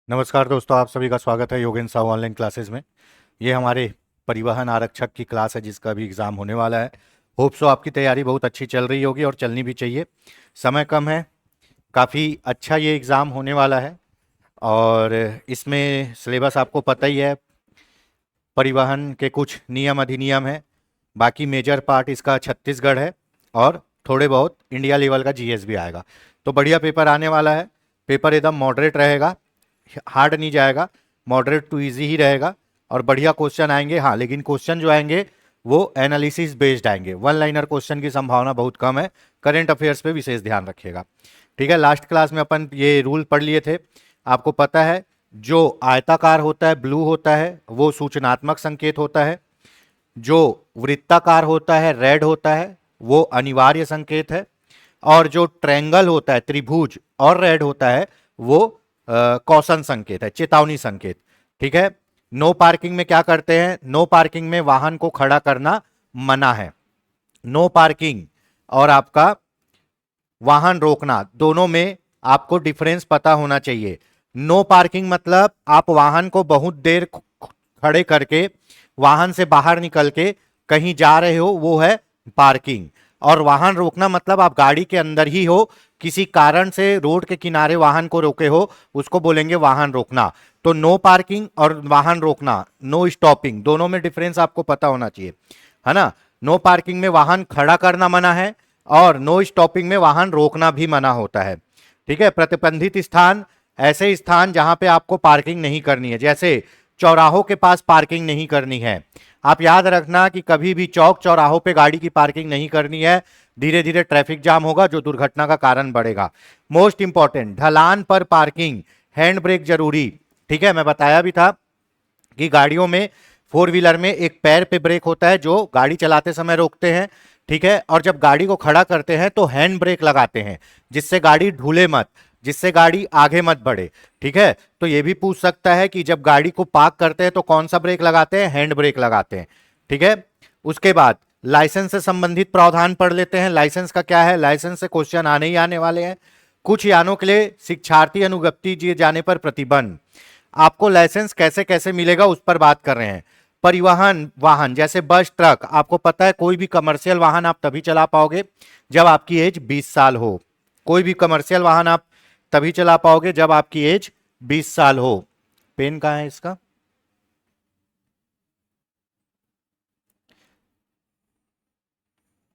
नमस्कार दोस्तों, आप सभी का स्वागत है योगेंद्र साहू ऑनलाइन क्लासेस में। ये हमारे परिवहन आरक्षक की क्लास है जिसका भी एग्ज़ाम होने वाला है। होप सो आपकी तैयारी बहुत अच्छी चल रही होगी और चलनी भी चाहिए। समय कम है, काफ़ी अच्छा ये एग्ज़ाम होने वाला है और इसमें सिलेबस आपको पता ही है। परिवहन के कुछ नियम अधिनियम हैं, बाकी मेजर पार्ट इसका छत्तीसगढ़ है और थोड़े बहुत इंडिया लेवल का जीएस भी आएगा। तो बढ़िया पेपर आने वाला है। पेपर एकदम मॉडरेट रहेगा, हार्ड नहीं जाएगा, मॉडरेट टू इजी ही रहेगा और बढ़िया क्वेश्चन आएंगे। हाँ, लेकिन क्वेश्चन जो आएंगे वो एनालिसिस बेस्ड आएंगे, वन लाइनर क्वेश्चन की संभावना बहुत कम है। करंट अफेयर्स पे विशेष ध्यान रखिएगा, ठीक है। लास्ट क्लास में अपन ये रूल पढ़ लिए थे, आपको पता है। जो आयताकार होता है, ब्लू होता है, वो सूचनात्मक संकेत होता है। जो वृत्ताकार होता है, रेड होता है, वो अनिवार्य संकेत है। और जो ट्रायंगल होता है, त्रिभुज और रेड होता है, वो कौशन संकेत है, चेतावनी संकेत, ठीक है। नो पार्किंग में क्या करते हैं? नो पार्किंग में वाहन को खड़ा करना मना है। नो पार्किंग और आपका वाहन रोकना, दोनों में आपको डिफरेंस पता होना चाहिए। नो पार्किंग मतलब आप वाहन को बहुत देर खड़े करके वाहन से बाहर निकल के कहीं जा रहे हो, वो है पार्किंग। और वाहन रोकना मतलब आप गाड़ी के अंदर ही हो, किसी कारण से रोड के किनारे वाहन को रोके हो, उसको बोलेंगे वाहन रोकना। तो नो पार्किंग और वाहन रोकना, नो स्टॉपिंग, दोनों में डिफरेंस आपको पता होना चाहिए, है ना। नो पार्किंग में वाहन खड़ा करना मना है और नो स्टॉपिंग में वाहन रोकना भी मना होता है, ठीक है। प्रतिबंधित स्थान ऐसे स्थान जहां पे आपको पार्किंग नहीं करनी है, जैसे चौराहों के पास पार्किंग नहीं करनी है। आप याद रखना कि कभी भी चौक चौराहों पे गाड़ी की पार्किंग नहीं करनी है, धीरे धीरे ट्रैफिक जाम होगा जो दुर्घटना का कारण बढ़ेगा। मोस्ट इंपॉर्टेंट, ढलान पर पार्किंग, हैंड ब्रेक जरूरी, ठीक है। मैं बताया भी था कि गाड़ियों में, फोर व्हीलर में एक पैर पे ब्रेक होता है जो गाड़ी चलाते समय रोकते हैं, ठीक है। और जब गाड़ी को खड़ा करते हैं तो हैंड ब्रेक लगाते हैं, जिससे गाड़ी ढूले मत, जिससे गाड़ी आगे मत बढ़े, ठीक है। तो ये भी पूछ सकता है कि जब गाड़ी को पार्क करते हैं तो कौन सा ब्रेक लगाते हैं? हैंड ब्रेक लगाते हैं, ठीक है। उसके बाद लाइसेंस से संबंधित प्रावधान पढ़ लेते हैं। लाइसेंस का क्या है? लाइसेंस से क्वेश्चन आने ही आने वाले हैं। कुछ यानों के लिए शिक्षार्थी अनुज्ञप्ति दिए जाने पर प्रतिबंध। आपको लाइसेंस कैसे कैसे मिलेगा उस पर बात कर रहे हैं। परिवहन वाहन जैसे बस, ट्रक, आपको पता है कोई भी कमर्शियल वाहन आप तभी चला पाओगे जब आपकी एज 20 साल हो। कोई भी कमर्शियल वाहन आप तभी चला पाओगे जब आपकी एज 20 साल हो। पेन कहाँ है इसका?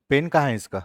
पेन कहाँ है इसका?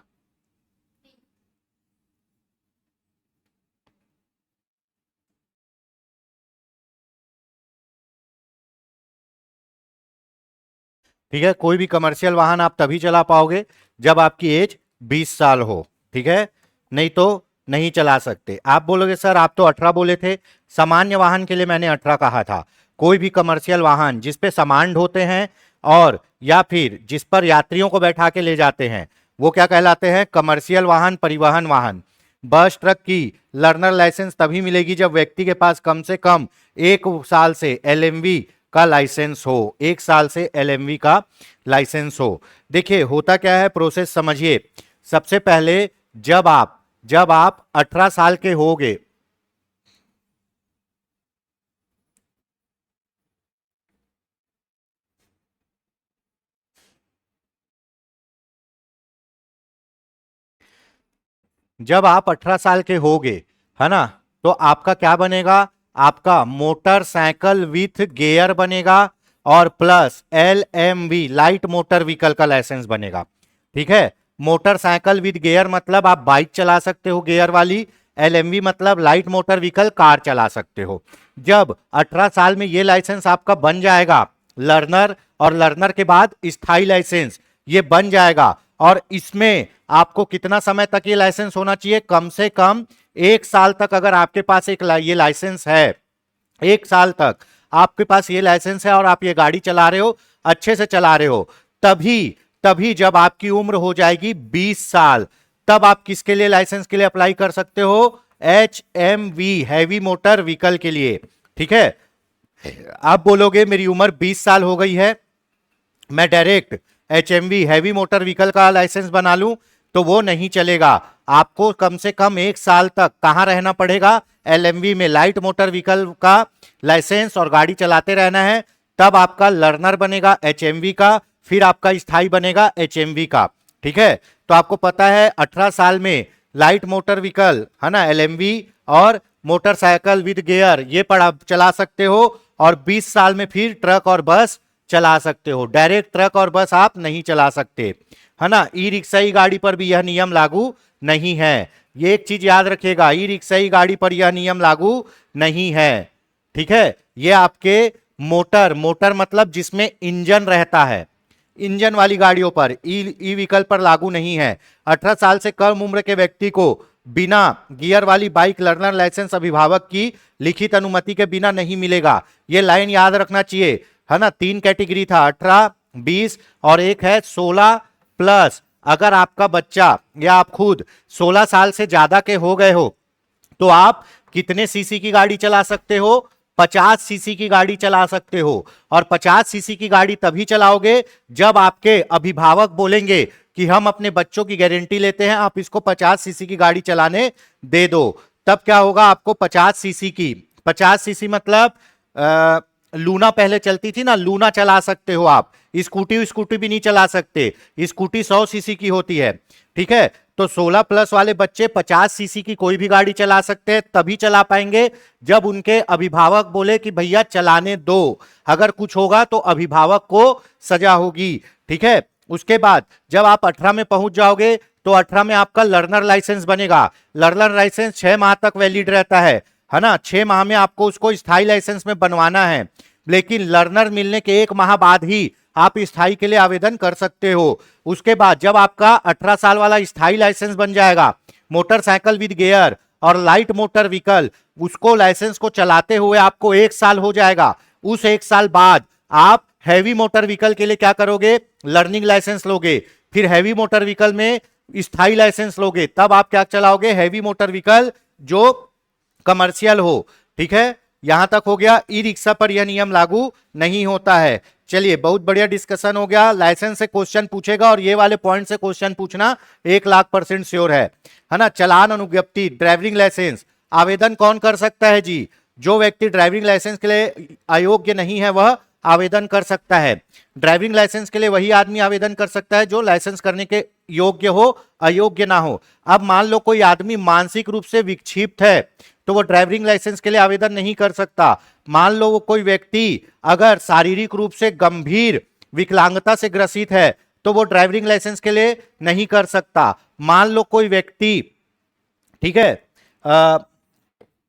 ठीक है, कोई भी कमर्शियल वाहन आप तभी चला पाओगे जब आपकी एज 20 साल हो, ठीक है। नहीं तो नहीं चला सकते। आप बोलोगे सर आप तो 18 बोले थे। सामान्य वाहन के लिए मैंने 18 कहा था। कोई भी कमर्शियल वाहन जिसपे सामान ढोते हैं और या फिर जिस पर यात्रियों को बैठा के ले जाते हैं, वो क्या कहलाते हैं? कमर्शियल वाहन, परिवहन वाहन। बस, ट्रक की लर्नर लाइसेंस तभी मिलेगी जब व्यक्ति के पास कम से कम 1 साल से एलएमवी का लाइसेंस हो, 1 साल से एलएमवी का लाइसेंस हो। देखिए होता क्या है, प्रोसेस समझिए। सबसे पहले जब आप 18 साल के होगे, जब आप 18 साल के होगे, है ना, तो आपका क्या बनेगा? आपका मोटरसाइकिल विथ गियर बनेगा और plus LMV, light motor vehicle का लाइसेंस बनेगा, ठीक है। मोटरसाइकिल विथ गियर मतलब आप बाइक चला सकते हो गियर वाली। एलएमवी मतलब लाइट मोटर व्हीकल, कार चला सकते हो। जब 18 साल में ये लाइसेंस आपका बन जाएगा, लर्नर, और लर्नर के बाद स्थायी लाइसेंस ये बन जाएगा। और इसमें आपको कितना समय तक ये लाइसेंस होना चाहिए? कम से कम 1 साल तक। अगर आपके पास ये लाइसेंस है, 1 साल तक आपके पास ये लाइसेंस है और आप ये गाड़ी चला रहे हो, अच्छे से चला रहे हो, तभी तभी जब आपकी उम्र हो जाएगी 20 साल, तब आप किसके लिए लाइसेंस के लिए अप्लाई कर सकते हो? HMV, हैवी मोटर व्हीकल के लिए, ठीक है। आप बोलोगे मेरी उम्र 20 साल हो गई है, मैं direct HMV, heavy motor vehicle का लाइसेंस बना लूं, तो वो नहीं चलेगा। आपको कम से कम 1 साल तक कहां रहना पड़ेगा? LMV में लाइट मोटर व्हीकल का लाइसेंस और गाड़ी चलाते रहना है, तब आपका लर्नर बनेगा HMV का, फिर आपका स्थायी बनेगा HMV का। ठीक है, तो आपको पता है 18 साल में लाइट मोटर व्हीकल है ना LMV और मोटरसाइकिल विद गियर ये पढ़ा चला सकते हो, और 20 साल में फिर ट्रक और बस चला सकते हो। डायरेक्ट ट्रक और बस आप नहीं चला सकते, है ना। ई रिक्शाई गाड़ी पर भी यह नियम लागू नहीं है, ये एक चीज याद रखिएगा, ई रिक्शाई गाड़ी पर यह नियम लागू नहीं है। ठीक है, ये आपके मोटर मतलब जिसमें इंजन रहता है, इंजन वाली गाड़ियों पर ई व्हीकल पर लागू नहीं है। 18 साल से कम उम्र के व्यक्ति को बिना गियर वाली बाइक लर्नर लाइसेंस अभिभावक की लिखित अनुमति के बिना नहीं मिलेगा। ये लाइन याद रखना चाहिए, है ना। 3 कैटेगरी था, 18, 20 और एक है 16+। अगर आपका बच्चा या आप खुद 16 साल से ज्यादा के हो गए हो तो आप कितने सीसी की गाड़ी चला सकते हो? 50 सीसी की गाड़ी चला सकते हो। और 50 सीसी की गाड़ी तभी चलाओगे जब आपके अभिभावक बोलेंगे कि हम अपने बच्चों की गारंटी लेते हैं, आप इसको 50 सीसी की गाड़ी चलाने दे दो। तब क्या होगा, आपको 50 सीसी की, 50 सीसी मतलब लूना पहले चलती थी ना, लूना चला सकते हो आप। स्कूटी भी नहीं चला सकते, स्कूटी 100 सीसी की होती है। ठीक है, तो 16+ वाले बच्चे 50 सीसी की कोई भी गाड़ी चला सकते हैं, तभी चला पाएंगे जब उनके अभिभावक बोले कि भैया चलाने दो। अगर कुछ होगा तो अभिभावक को सजा होगी। ठीक है, उसके बाद जब आप 18 में पहुंच जाओगे तो 18 में आपका लर्नर लाइसेंस बनेगा। लर्नर लाइसेंस 6 माह तक वैलिड रहता है ना। 6 माह में आपको उसको स्थायी लाइसेंस में बनवाना है, लेकिन लर्नर मिलने के 1 माह बाद ही आप स्थायी के लिए आवेदन कर सकते हो। उसके बाद जब आपका 18 साल वाला स्थायी लाइसेंस बन जाएगा, मोटरसाइकिल विद गियर और लाइट मोटर व्हीकल, उसको लाइसेंस को चलाते हुए आपको 1 साल हो जाएगा। उस 1 साल बाद आप हैवी मोटर व्हीकल के लिए क्या करोगे, लर्निंग लाइसेंस लोगे। फिर हैवी मोटर व्हीकल में स्थायी लाइसेंस लोगे, तब आप क्या चलाओगे, हैवी मोटर व्हीकल जो कमर्शियल हो। ठीक है, यहां तक हो गया। ई रिक्शा पर यह नियम लागू नहीं होता है। चलिए, बहुत बढ़िया डिस्कशन हो गया। लाइसेंस से क्वेश्चन पूछेगा और ये वाले पॉइंट से क्वेश्चन पूछना 1,00,000% श्योर है ना। चालान अनुज्ञप्ति ड्राइविंग लाइसेंस आवेदन कौन कर सकता है जी? जो व्यक्ति ड्राइविंग लाइसेंस के लिए अयोग्य नहीं है वह आवेदन कर सकता है। ड्राइविंग लाइसेंस के लिए वही आदमी आवेदन कर सकता है जो लाइसेंस करने के योग्य हो, अयोग्य ना हो। अब मान लो कोई आदमी मानसिक रूप से विक्षिप्त है तो वो ड्राइविंग लाइसेंस के लिए आवेदन नहीं कर सकता। मान लो वो कोई व्यक्ति अगर शारीरिक रूप से गंभीर विकलांगता से ग्रसित है तो वो ड्राइविंग लाइसेंस के लिए नहीं कर सकता। मान लो कोई व्यक्ति, ठीक है,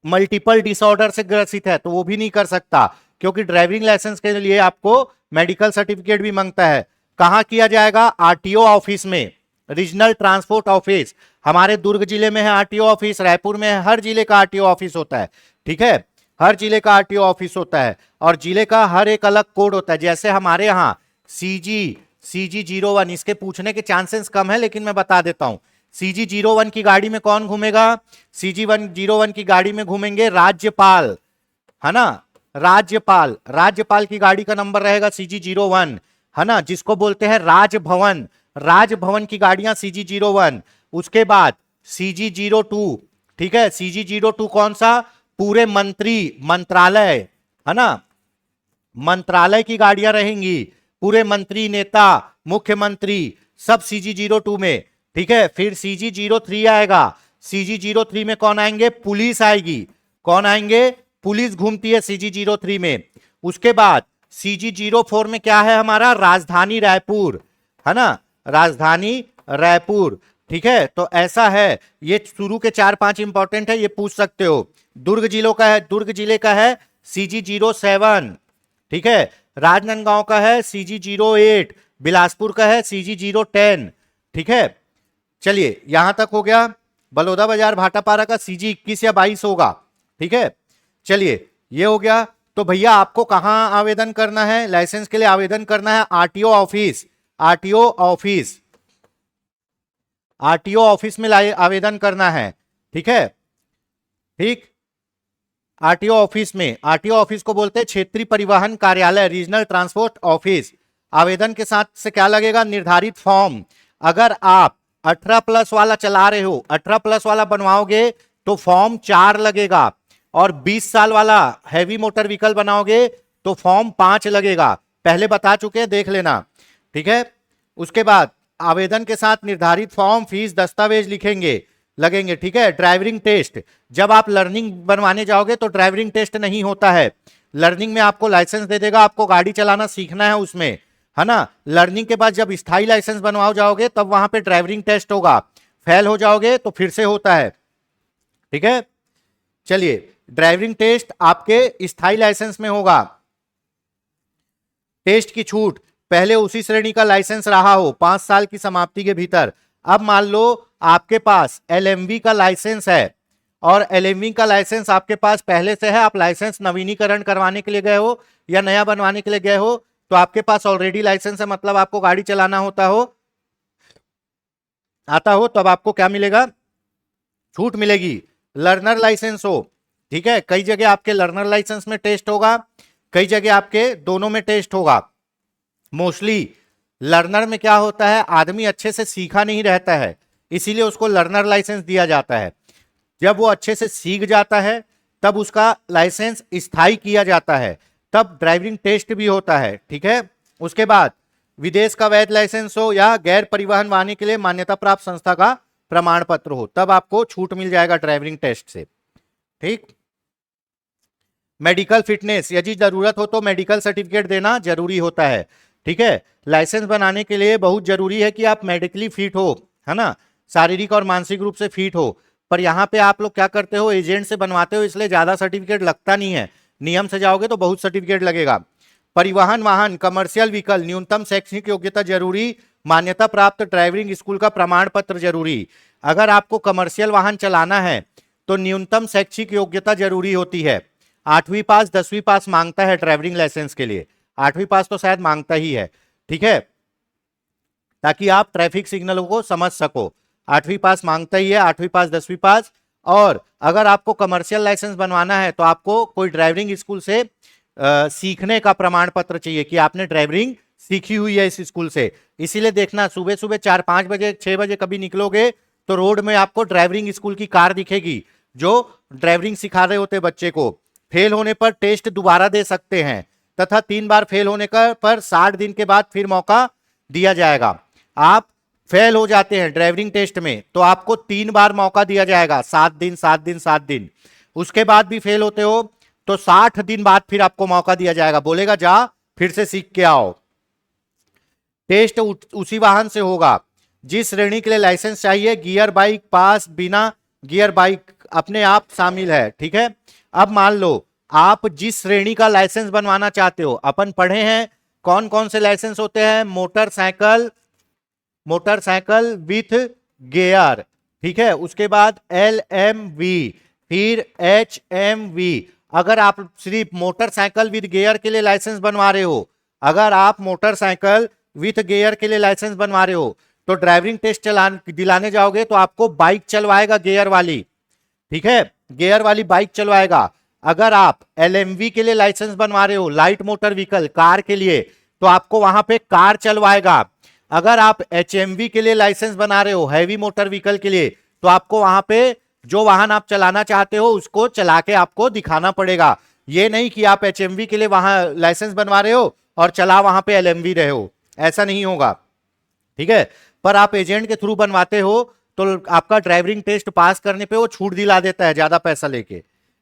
मल्टीपल डिसऑर्डर से ग्रसित है तो वो भी नहीं कर सकता, क्योंकि ड्राइविंग लाइसेंस के लिए आपको मेडिकल सर्टिफिकेट भी मांगता है। कहां किया जाएगा? आरटीओ ऑफिस में, रीजनल ट्रांसपोर्ट ऑफिस। हमारे दुर्ग जिले में है आरटीओ ऑफिस, रायपुर में है, हर जिले का आरटीओ ऑफिस होता है। ठीक है, हर जिले का आरटीओ ऑफिस होता है और जिले का हर एक अलग कोड होता है। जैसे हमारे यहाँ CG 01, इसके पूछने के चांसेस कम है लेकिन मैं बता देता हूं। CG 01 की गाड़ी में कौन घूमेगा? CG 01 की गाड़ी में घूमेंगे राज्यपाल, है ना। राज्यपाल की गाड़ी का नंबर रहेगा CG 01, है ना, जिसको बोलते हैं राजभवन की गाड़ियां CG 01। उसके बाद CG 02, ठीक है, CG 02 कौन सा? पूरे मंत्रालय, है ना, मंत्रालय की गाड़ियां रहेंगी। पूरे मंत्री, नेता, मुख्यमंत्री सब CG 02 में। ठीक है, फिर CG 03 आएगा। CG 03 में कौन आएंगे? पुलिस आएगी। कौन आएंगे? पुलिस घूमती है CG 03 में। उसके बाद CG 04 में क्या है हमारा? राजधानी रायपुर, है ना, राजधानी रायपुर। ठीक है, तो ऐसा है। ये शुरू के 4-5 इंपॉर्टेंट है, ये पूछ सकते हो। दुर्ग जिले का है CG 07, ठीक है। राजनांदगांव का है CG 08, बिलासपुर का है CG 010। ठीक है, चलिए यहां तक हो गया। बलौदा बाजार भाटापारा का CG 21 या 22 होगा। ठीक है, चलिए ये हो गया। तो भैया आपको कहां आवेदन करना है? लाइसेंस के लिए आवेदन करना है आरटीओ ऑफिस में आवेदन करना है। ठीक है, ठीक, आरटीओ ऑफिस को बोलते हैं क्षेत्रीय परिवहन कार्यालय, रीजनल ट्रांसपोर्ट ऑफिस। आवेदन के साथ से क्या लगेगा? निर्धारित फॉर्म। अगर आप 18+ वाला चला रहे हो, 18+ वाला बनवाओगे तो फॉर्म 4 लगेगा। और 20 साल वाला हैवी मोटर व्हीकल बनाओगे तो फॉर्म 5 लगेगा, पहले बता चुके हैं, देख लेना। ठीक है, उसके बाद आवेदन के साथ निर्धारित फॉर्म, फीस, दस्तावेज लिखेंगे लगेंगे। ठीक है, ड्राइविंग टेस्ट, जब आप लर्निंग बनवाने जाओगे तो ड्राइविंग टेस्ट नहीं होता है। लर्निंग में आपको लाइसेंस दे देगा, आपको गाड़ी चलाना सीखना है उसमें, है ना। लर्निंग के बाद जब स्थायी लाइसेंस बनवाओ जाओगे तब वहां पे ड्राइविंग टेस्ट होगा, फेल हो जाओगे तो फिर से होता है। ठीक है, चलिए, ड्राइविंग टेस्ट आपके स्थायी लाइसेंस में होगा। टेस्ट की छूट, पहले उसी श्रेणी का लाइसेंस रहा हो 5 साल की समाप्ति के भीतर। अब मान लो आपके पास एलएमवी का लाइसेंस है और एलएमवी का लाइसेंस आपके पास पहले से है, आप लाइसेंस नवीनीकरण करवाने के लिए गए हो या नया बनवाने के लिए गए हो, तो आपके पास ऑलरेडी लाइसेंस है, मतलब आपको गाड़ी चलाना होता हो, आता हो, तब आपको क्या मिलेगा, छूट मिलेगी। लर्नर लाइसेंस हो, ठीक है, कई जगह आपके लर्नर लाइसेंस में टेस्ट होगा, कई जगह आपके दोनों में टेस्ट होगा। मोस्टली लर्नर में क्या होता है, आदमी अच्छे से सीखा नहीं रहता है, इसीलिए उसको लर्नर लाइसेंस दिया जाता है। जब वो अच्छे से सीख जाता है तब उसका लाइसेंस स्थायी किया जाता है, तब ड्राइविंग टेस्ट भी होता है। ठीक है, उसके बाद विदेश का वैध लाइसेंस हो या गैर परिवहन वाहन के लिए मान्यता प्राप्त संस्था का प्रमाण पत्र हो, तब आपको छूट मिल जाएगा ड्राइविंग टेस्ट से। ठीक, मेडिकल फिटनेस, यदि जरूरत हो तो मेडिकल सर्टिफिकेट देना जरूरी होता है। ठीक है, लाइसेंस बनाने के लिए बहुत जरूरी है कि आप मेडिकली फिट हो, है ना, शारीरिक और मानसिक रूप से फिट हो। पर यहाँ पे आप लोग क्या करते हो, एजेंट से बनवाते हो, इसलिए ज्यादा सर्टिफिकेट लगता नहीं है। नियम से जाओगे तो बहुत सर्टिफिकेट लगेगा। परिवहन वाहन, कमर्शियल व्हीकल, न्यूनतम शैक्षणिक योग्यता जरूरी, मान्यता प्राप्त ड्राइविंग स्कूल का प्रमाण पत्र जरूरी। अगर आपको कमर्शियल वाहन चलाना है तो न्यूनतम शैक्षिक योग्यता जरूरी होती है। 8वीं पास 10वीं पास मांगता है ड्राइविंग लाइसेंस के लिए, 8वीं पास तो शायद मांगता ही है। ठीक है, ताकि आप ट्रैफिक सिग्नलों को समझ सको, 8वीं पास मांगता ही है, 8वीं पास 10वीं पास। और अगर आपको कमर्शियल लाइसेंस बनवाना है तो आपको कोई ड्राइविंग स्कूल से सीखने का प्रमाण पत्र चाहिए कि आपने ड्राइविंग सीखी हुई है इस स्कूल से। इसीलिए देखना, सुबह सुबह 4-5 बजे 6 बजे कभी निकलोगे तो रोड में आपको ड्राइविंग स्कूल की कार दिखेगी जो ड्राइविंग सिखा रहे होते बच्चे को। फेल होने पर टेस्ट दोबारा दे सकते हैं तथा 3 बार फेल होने का पर 60 दिन के बाद फिर मौका दिया जाएगा। आप फेल हो जाते हैं ड्राइविंग टेस्ट में तो आपको 3 बार मौका दिया जाएगा, 7 दिन 7 दिन 7 दिन। उसके बाद भी फेल होते हो तो 60 दिन बाद फिर आपको मौका दिया जाएगा, बोलेगा जा फिर से सीख के आओ। टेस्ट उसी वाहन से होगा जिस श्रेणी के लिए लाइसेंस चाहिए। गियर बाइक पास, बिना गियर बाइक अपने आप शामिल है। ठीक है, अब मान लो आप जिस श्रेणी का लाइसेंस बनवाना चाहते हो, अपन पढ़े हैं कौन कौन से लाइसेंस होते हैं, मोटरसाइकिल, मोटरसाइकिल विथ गियर, ठीक है, उसके बाद LMV, फिर HMV। अगर आप सिर्फ मोटरसाइकिल विथ गियर के लिए लाइसेंस बनवा रहे हो, अगर आप मोटरसाइकिल विथ गियर के लिए लाइसेंस बनवा रहे हो तो ड्राइविंग टेस्ट दिलाने जाओगे तो आपको बाइक चलवाएगा गियर वाली। ठीक है, गियर वाली बाइक चलवाएगा। अगर आप LMV के लिए लाइसेंस बनवा रहे हो, लाइट मोटर व्हीकल, कार के लिए, तो आपको वहां पे कार चलवाएगा। अगर आप HMV के लिए लाइसेंस बना रहे हो, हैवी मोटर व्हीकल के लिए, तो आपको वहां पे जो वाहन आप चलाना चाहते हो उसको चला के आपको दिखाना पड़ेगा। ये नहीं कि आप HMV के लिए वहां लाइसेंस बनवा रहे हो और चला वहां पे LMV रहे हो, ऐसा नहीं होगा। ठीक है, पर आप एजेंट के थ्रू बनवाते हो तो आपका ड्राइविंग टेस्ट पास करने पे वो छूट दिला देता है ज्यादा पैसा लेके,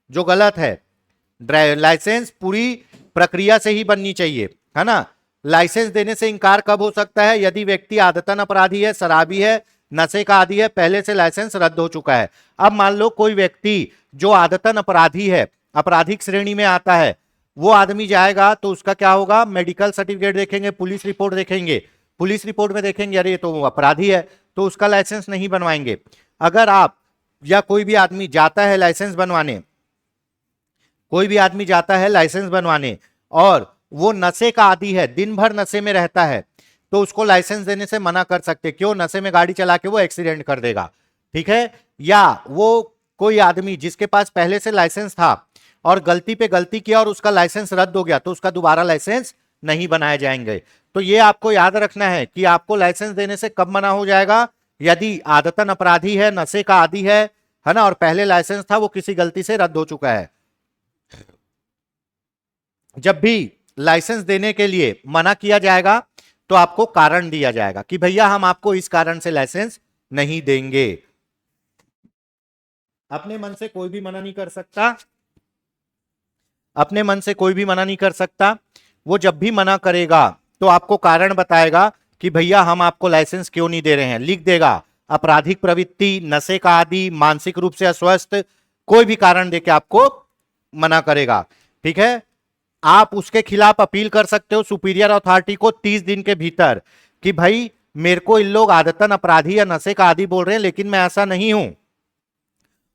जो गलत है। लाइसेंस पूरी प्रक्रिया से ही बननी चाहिए, है ना। लाइसेंस देने से इंकार कब हो सकता है, यदि व्यक्ति आदतन अपराधी है, शराबी है, नशे का आदी है, पहले से लाइसेंस रद्द हो चुका है। अब मान लो कोई व्यक्ति जो आदतन अपराधी है, आपराधिक श्रेणी में आता है, वो आदमी जाएगा तो उसका क्या होगा, मेडिकल सर्टिफिकेट देखेंगे, पुलिस रिपोर्ट देखेंगे, पुलिस रिपोर्ट में देखेंगे अरे ये तो अपराधी है, तो उसका लाइसेंस नहीं बनवाएंगे। अगर आप या कोई भी आदमी जाता है लाइसेंस बनवाने, कोई भी आदमी जाता है लाइसेंस बनवाने और वो नशे का आदी है, दिन भर नशे में रहता है, तो उसको लाइसेंस देने से मना कर सकते, क्यों, नशे में गाड़ी चला के वो एक्सीडेंट कर देगा। ठीक है, या वो कोई आदमी जिसके पास पहले से लाइसेंस था और गलती पे गलती किया और उसका लाइसेंस रद्द हो गया तो उसका दोबारा लाइसेंस नहीं बनाए जाएंगे। तो ये आपको याद रखना है कि आपको लाइसेंस देने से कब मना हो जाएगा, यदि आदतन अपराधी है, नशे का आदी है ना, और पहले लाइसेंस था वो किसी गलती से रद्द हो चुका है, जब भी लाइसेंस देने के लिए मना किया जाएगा तो आपको कारण दिया जाएगा कि भैया हम आपको इस कारण से लाइसेंस नहीं देंगे। अपने मन से कोई भी मना नहीं कर सकता, अपने मन से कोई भी मना नहीं कर सकता। वो जब भी मना करेगा तो आपको कारण बताएगा कि भैया हम आपको लाइसेंस क्यों नहीं दे रहे हैं, लिख देगा। आपराधिक प्रवृत्ति, नशे का आदी, मानसिक रूप से अस्वस्थ, कोई भी कारण देके आपको मना करेगा। ठीक है, आप उसके खिलाफ अपील कर सकते हो सुपीरियर अथॉरिटी को 30 दिन के भीतर कि भाई मेरे को इन लोग आदतन अपराधी या नशे का आदी बोल रहे हैं, लेकिन मैं ऐसा नहीं हूं,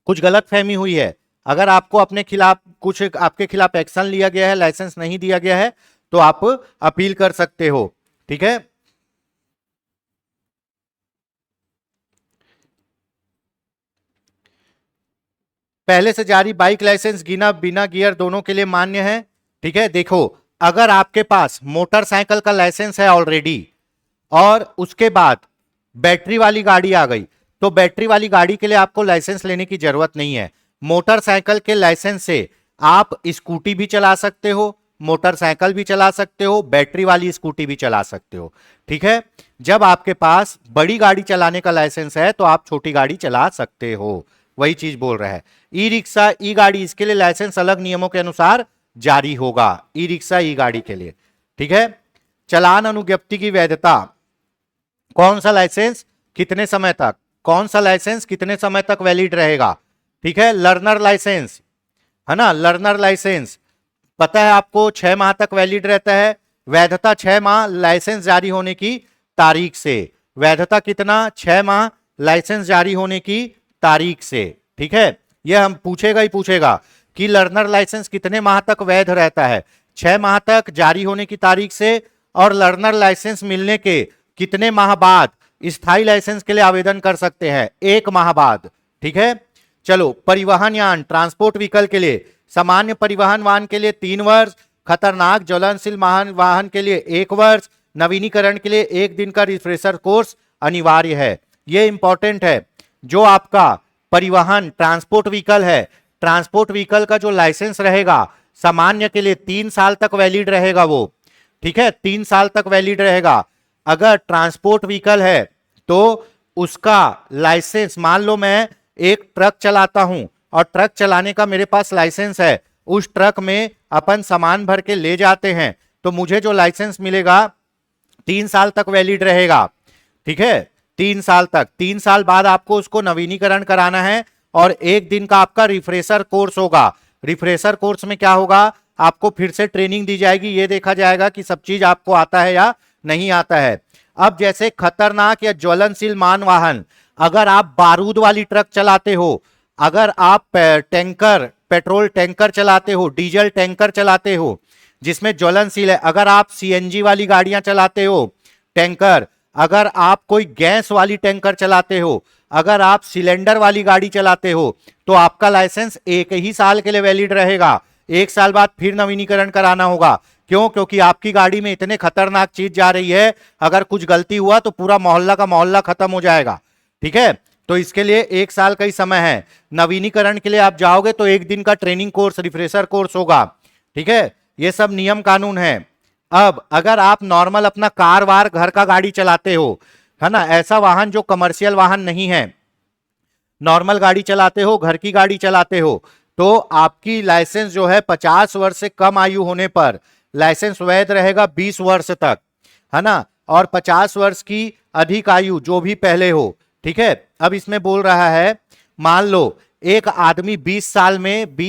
कुछ गलत फहमी हुई है। अगर आपको अपने खिलाफ कुछ आपके खिलाफ एक्शन लिया गया है, लाइसेंस नहीं दिया गया है, तो आप अपील कर सकते हो। ठीक है, पहले से जारी बाइक लाइसेंस गिना बिना गियर दोनों के लिए मान्य है। ठीक है, देखो अगर आपके पास मोटरसाइकिल का लाइसेंस है ऑलरेडी और उसके बाद बैटरी वाली गाड़ी आ गई, तो बैटरी वाली गाड़ी के लिए आपको लाइसेंस लेने की जरूरत नहीं है। मोटरसाइकिल के लाइसेंस से आप स्कूटी भी चला सकते हो, मोटरसाइकिल भी चला सकते हो, बैटरी वाली स्कूटी भी चला सकते हो। ठीक है, जब आपके पास बड़ी गाड़ी चलाने का लाइसेंस है तो आप छोटी गाड़ी चला सकते हो, वही चीज बोल रहा है। ई रिक्शा, ई गाड़ी, इसके लिए लाइसेंस अलग नियमों के अनुसार जारी होगा, ई रिक्शा ई गाड़ी के लिए। ठीक है, चालान अनुज्ञप्ति की वैधता, कौन सा लाइसेंस कितने समय तक, कौन सा लाइसेंस कितने समय तक वैलिड रहेगा। ठीक है, लर्नर लाइसेंस है ना, लर्नर लाइसेंस पता है आपको 6 माह तक वैलिड रहता है। वैधता 6 माह लाइसेंस जारी होने की तारीख से, वैधता कितना, 6 माह लाइसेंस जारी होने की तारीख से। ठीक है, यह हम पूछेगा ही पूछेगा कि लर्नर लाइसेंस कितने माह तक वैध रहता है, 6 माह तक जारी होने की तारीख से। और लर्नर लाइसेंस मिलने के कितने माह बाद स्थायी लाइसेंस के लिए आवेदन कर सकते हैं, 1 माह बाद। ठीक है, चलो परिवहन यान ट्रांसपोर्ट व्हीकल के लिए, सामान्य परिवहन वाहन के लिए 3 वर्ष, खतरनाक ज्वलनशील वाहन के लिए 1 वर्ष, नवीनीकरण के लिए 1 दिन का रिफ्रेशर कोर्स अनिवार्य है। यह इंपॉर्टेंट है। जो आपका परिवहन ट्रांसपोर्ट व्हीकल है, ट्रांसपोर्ट व्हीकल का जो लाइसेंस रहेगा सामान्य के लिए 3 साल तक वैलिड रहेगा वो। ठीक है, 3 साल तक वैलिड रहेगा। अगर ट्रांसपोर्ट व्हीकल है तो उसका लाइसेंस, मान लो मैं एक ट्रक चलाता हूं और ट्रक चलाने का मेरे पास लाइसेंस है, उस ट्रक में अपन सामान भर के ले जाते हैं, तो मुझे जो लाइसेंस मिलेगा 3 साल तक वैलिड रहेगा। ठीक है, 3 साल तक, 3 साल बाद आपको उसको नवीनीकरण कराना है और 1 दिन का आपका रिफ्रेशर कोर्स होगा। रिफ्रेशर कोर्स में क्या होगा, आपको फिर से ट्रेनिंग दी जाएगी, ये देखा जाएगा कि सब चीज आपको आता है या नहीं आता है। अब जैसे खतरनाक या ज्वलनशील मान वाहन, अगर आप बारूद वाली ट्रक चलाते हो, अगर आप टैंकर, पेट्रोल टैंकर चलाते हो, डीजल टैंकर चलाते हो जिसमें ज्वलनशील है, अगर आप सीएनजी वाली गाड़ियां चलाते हो टैंकर, अगर आप कोई गैस वाली टैंकर चलाते हो, अगर आप सिलेंडर वाली गाड़ी चलाते हो, तो आपका लाइसेंस 1 ही साल के लिए वैलिड रहेगा। 1 साल बाद फिर नवीनीकरण कराना होगा। क्यों? क्योंकि आपकी गाड़ी में इतने खतरनाक चीज जा रही है, अगर कुछ गलती हुआ तो पूरा मोहल्ला का मोहल्ला खत्म हो जाएगा। ठीक है, तो इसके लिए 1 साल का ही समय है। नवीनीकरण के लिए आप जाओगे तो 1 दिन का ट्रेनिंग कोर्स, रिफ्रेशर कोर्स होगा। ठीक है, ये सब नियम कानून है। अब अगर आप नॉर्मल अपना कार वार घर का गाड़ी चलाते हो, है ना, ऐसा वाहन जो कमर्शियल वाहन नहीं है, नॉर्मल गाड़ी चलाते हो, घर की गाड़ी चलाते हो, तो आपकी लाइसेंस जो है 50 वर्ष से कम आयु होने पर लाइसेंस वैध रहेगा 20 वर्ष तक, है ना, और 50 वर्ष की अधिक आयु जो भी पहले हो। ठीक है, अब इसमें बोल रहा है, मान लो एक आदमी 20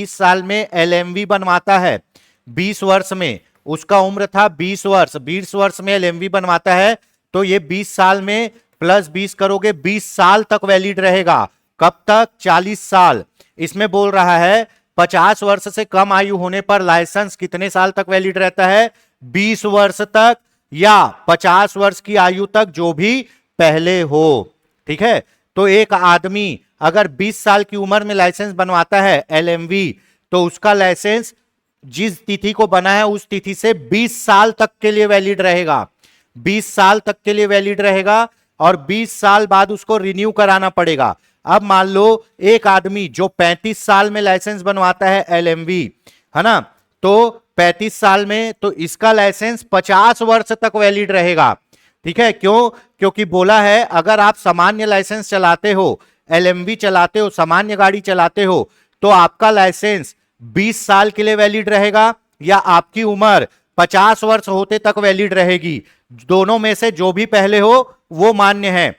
साल में एलएमवी बनवाता है, 20 वर्ष में उसका उम्र था 20 वर्ष, 20 वर्ष में एलएमवी बनवाता है, तो ये 20 साल में प्लस 20 करोगे 20 साल तक वैलिड रहेगा। कब तक? 40 साल। इसमें बोल रहा है 50 वर्ष से कम आयु होने पर लाइसेंस कितने साल तक वैलिड रहता है? 20 वर्ष तक या 50 वर्ष की आयु तक, जो भी पहले हो। ठीक है, तो एक आदमी अगर 20 साल की उम्र में लाइसेंस बनवाता है एलएमवी, तो उसका लाइसेंस जिस तिथि को बना है उस तिथि से 20 साल तक के लिए वैलिड रहेगा, 20 साल तक के लिए वैलिड रहेगा, और 20 साल बाद उसको रिन्यू कराना पड़ेगा। अब मान लो एक आदमी जो 35 साल में लाइसेंस बनवाता है एलएमवी, है ना, तो 35 साल में, तो इसका लाइसेंस 50 वर्ष तक वैलिड रहेगा। ठीक है, क्यों? क्योंकि बोला है अगर आप सामान्य लाइसेंस चलाते हो, एलएमवी चलाते हो, सामान्य गाड़ी चलाते हो, तो आपका लाइसेंस 20 साल के लिए वैलिड रहेगा या आपकी उम्र 50 वर्ष होते तक वैलिड रहेगी। दोनों में से जो भी पहले हो वो मान्य है।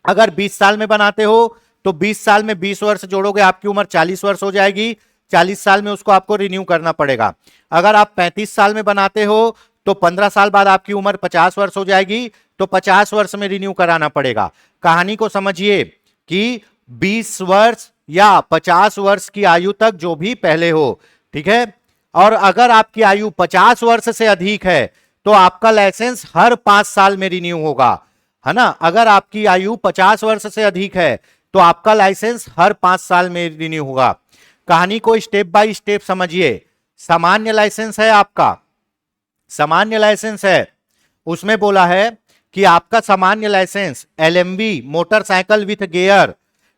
अगर 20 साल में बनाते हो तो 20 साल में 20 वर्ष जोड़ोगे, आपकी उम्र 40 वर्ष हो जाएगी। 40 साल में उसको आपको रिन्यू करना पड़ेगा। अगर आप 35 साल में बनाते हो तो 15 साल बाद आपकी उम्र 50 वर्ष हो जाएगी, तो 50 वर्ष में रिन्यू कराना पड़ेगा। कहानी को समझिए कि 20 वर्ष या 50 वर्ष की आयु तक जो भी पहले हो, ठीक है। और अगर आपकी आयु 50 वर्ष से अधिक है तो आपका लाइसेंस हर 5 साल में रिन्यू होगा, है ना। अगर आपकी आयु 50 वर्ष से अधिक है तो आपका लाइसेंस हर 5 साल में रिन्यू होगा। कहानी को स्टेप बाय स्टेप समझिए। सामान्य लाइसेंस है आपका, सामान्य लाइसेंस है, उसमें बोला है कि आपका सामान्य licence LMV motorcycle with gear,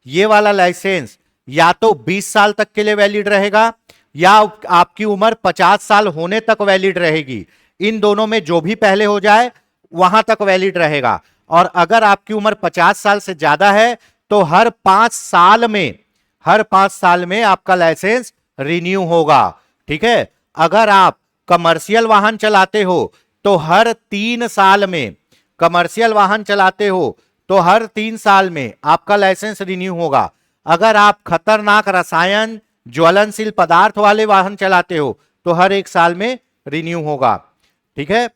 ये वाला लाइसेंस या तो 20 साल तक के लिए वैलिड रहेगा या आपकी उम्र 50 साल होने तक वैलिड रहेगी। इन दोनों में जो भी पहले हो जाए वहां तक वैलिड रहेगा। और अगर आपकी उम्र 50 साल से ज्यादा है तो हर 5 साल में, हर 5 साल में आपका लाइसेंस रिन्यू होगा। ठीक है। अगर आप कमर्शियल वाहन चलाते हो तो हर 3 साल में, कमर्शियल वाहन चलाते हो तो हर 3 साल में आपका लाइसेंस रिन्यू होगा। अगर आप खतरनाक रसायन, ज्वलनशील पदार्थ वाले वाहन चलाते हो तो हर 1 साल में रिन्यू होगा। ठीक है।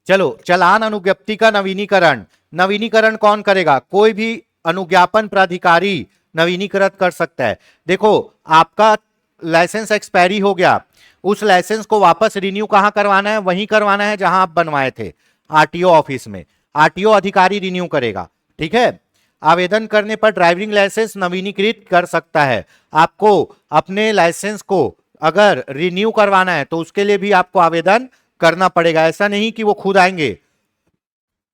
चलो, चालान अनुज्ञप्ति का नवीनीकरण। नवीनीकरण कौन करेगा? कोई भी अनुज्ञापन प्राधिकारी नवीनीकृत कर सकता है। देखो, आपका लाइसेंस एक्सपायरी हो गया, उस लाइसेंस को वापस रिन्यू कहां करवाना है? वहीं करवाना है जहां आप बनवाए थे, आरटीओ ऑफिस में। आरटीओ अधिकारी रिन्यू करेगा। ठीक है। आवेदन करने पर ड्राइविंग लाइसेंस नवीनीकृत कर सकता है। आपको अपने लाइसेंस को अगर रिन्यू करवाना है तो उसके लिए भी आपको आवेदन करना पड़ेगा। ऐसा नहीं कि वो खुद आएंगे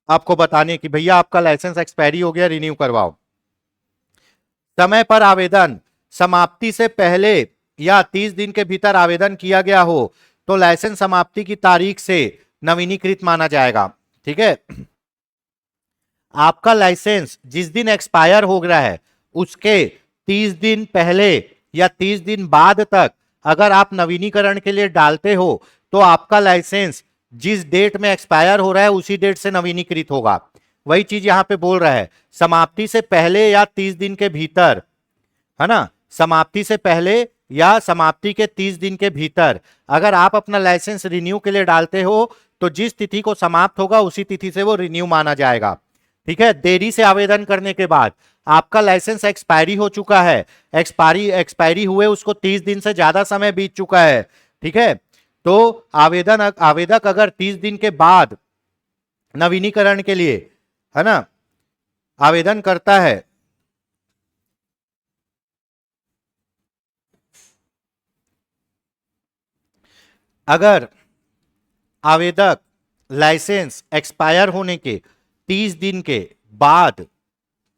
आपको बताने कि भैया आपका लाइसेंस एक्सपायरी हो गया, रिन्यू करवाओ। समय पर आवेदन। समाप्ति से पहले या 30 दिन के भीतर आवेदन किया गया हो तो लाइसेंस समाप्ति की तारीख से नवीनीकृत माना जाएगा। ठीक है। आपका लाइसेंस जिस दिन एक्सपायर हो गया है उसके 30 दिन पहले या 30 दिन बाद तक अगर आप नवीनीकरण के लिए डालते हो तो आपका लाइसेंस जिस डेट में एक्सपायर हो रहा है उसी डेट से नवीनीकृत होगा। वही चीज यहां पे बोल रहा है, समाप्ति से पहले या 30 दिन के भीतर, है ना। समाप्ति से पहले या समाप्ति के 30 दिन के भीतर अगर आप अपना लाइसेंस रिन्यू के लिए डालते हो तो जिस तिथि को समाप्त होगा उसी तिथि से वो रिन्यू माना जाएगा। ठीक है। देरी से आवेदन करने के बाद आपका लाइसेंस एक्सपायरी हो चुका है, एक्सपायरी हुए उसको 30 दिन से ज्यादा समय बीत चुका है। ठीक है। तो आवेदक अगर 30 दिन के बाद नवीनीकरण के लिए, है ना, आवेदन करता है अगर आवेदक लाइसेंस एक्सपायर होने के 30 दिन के बाद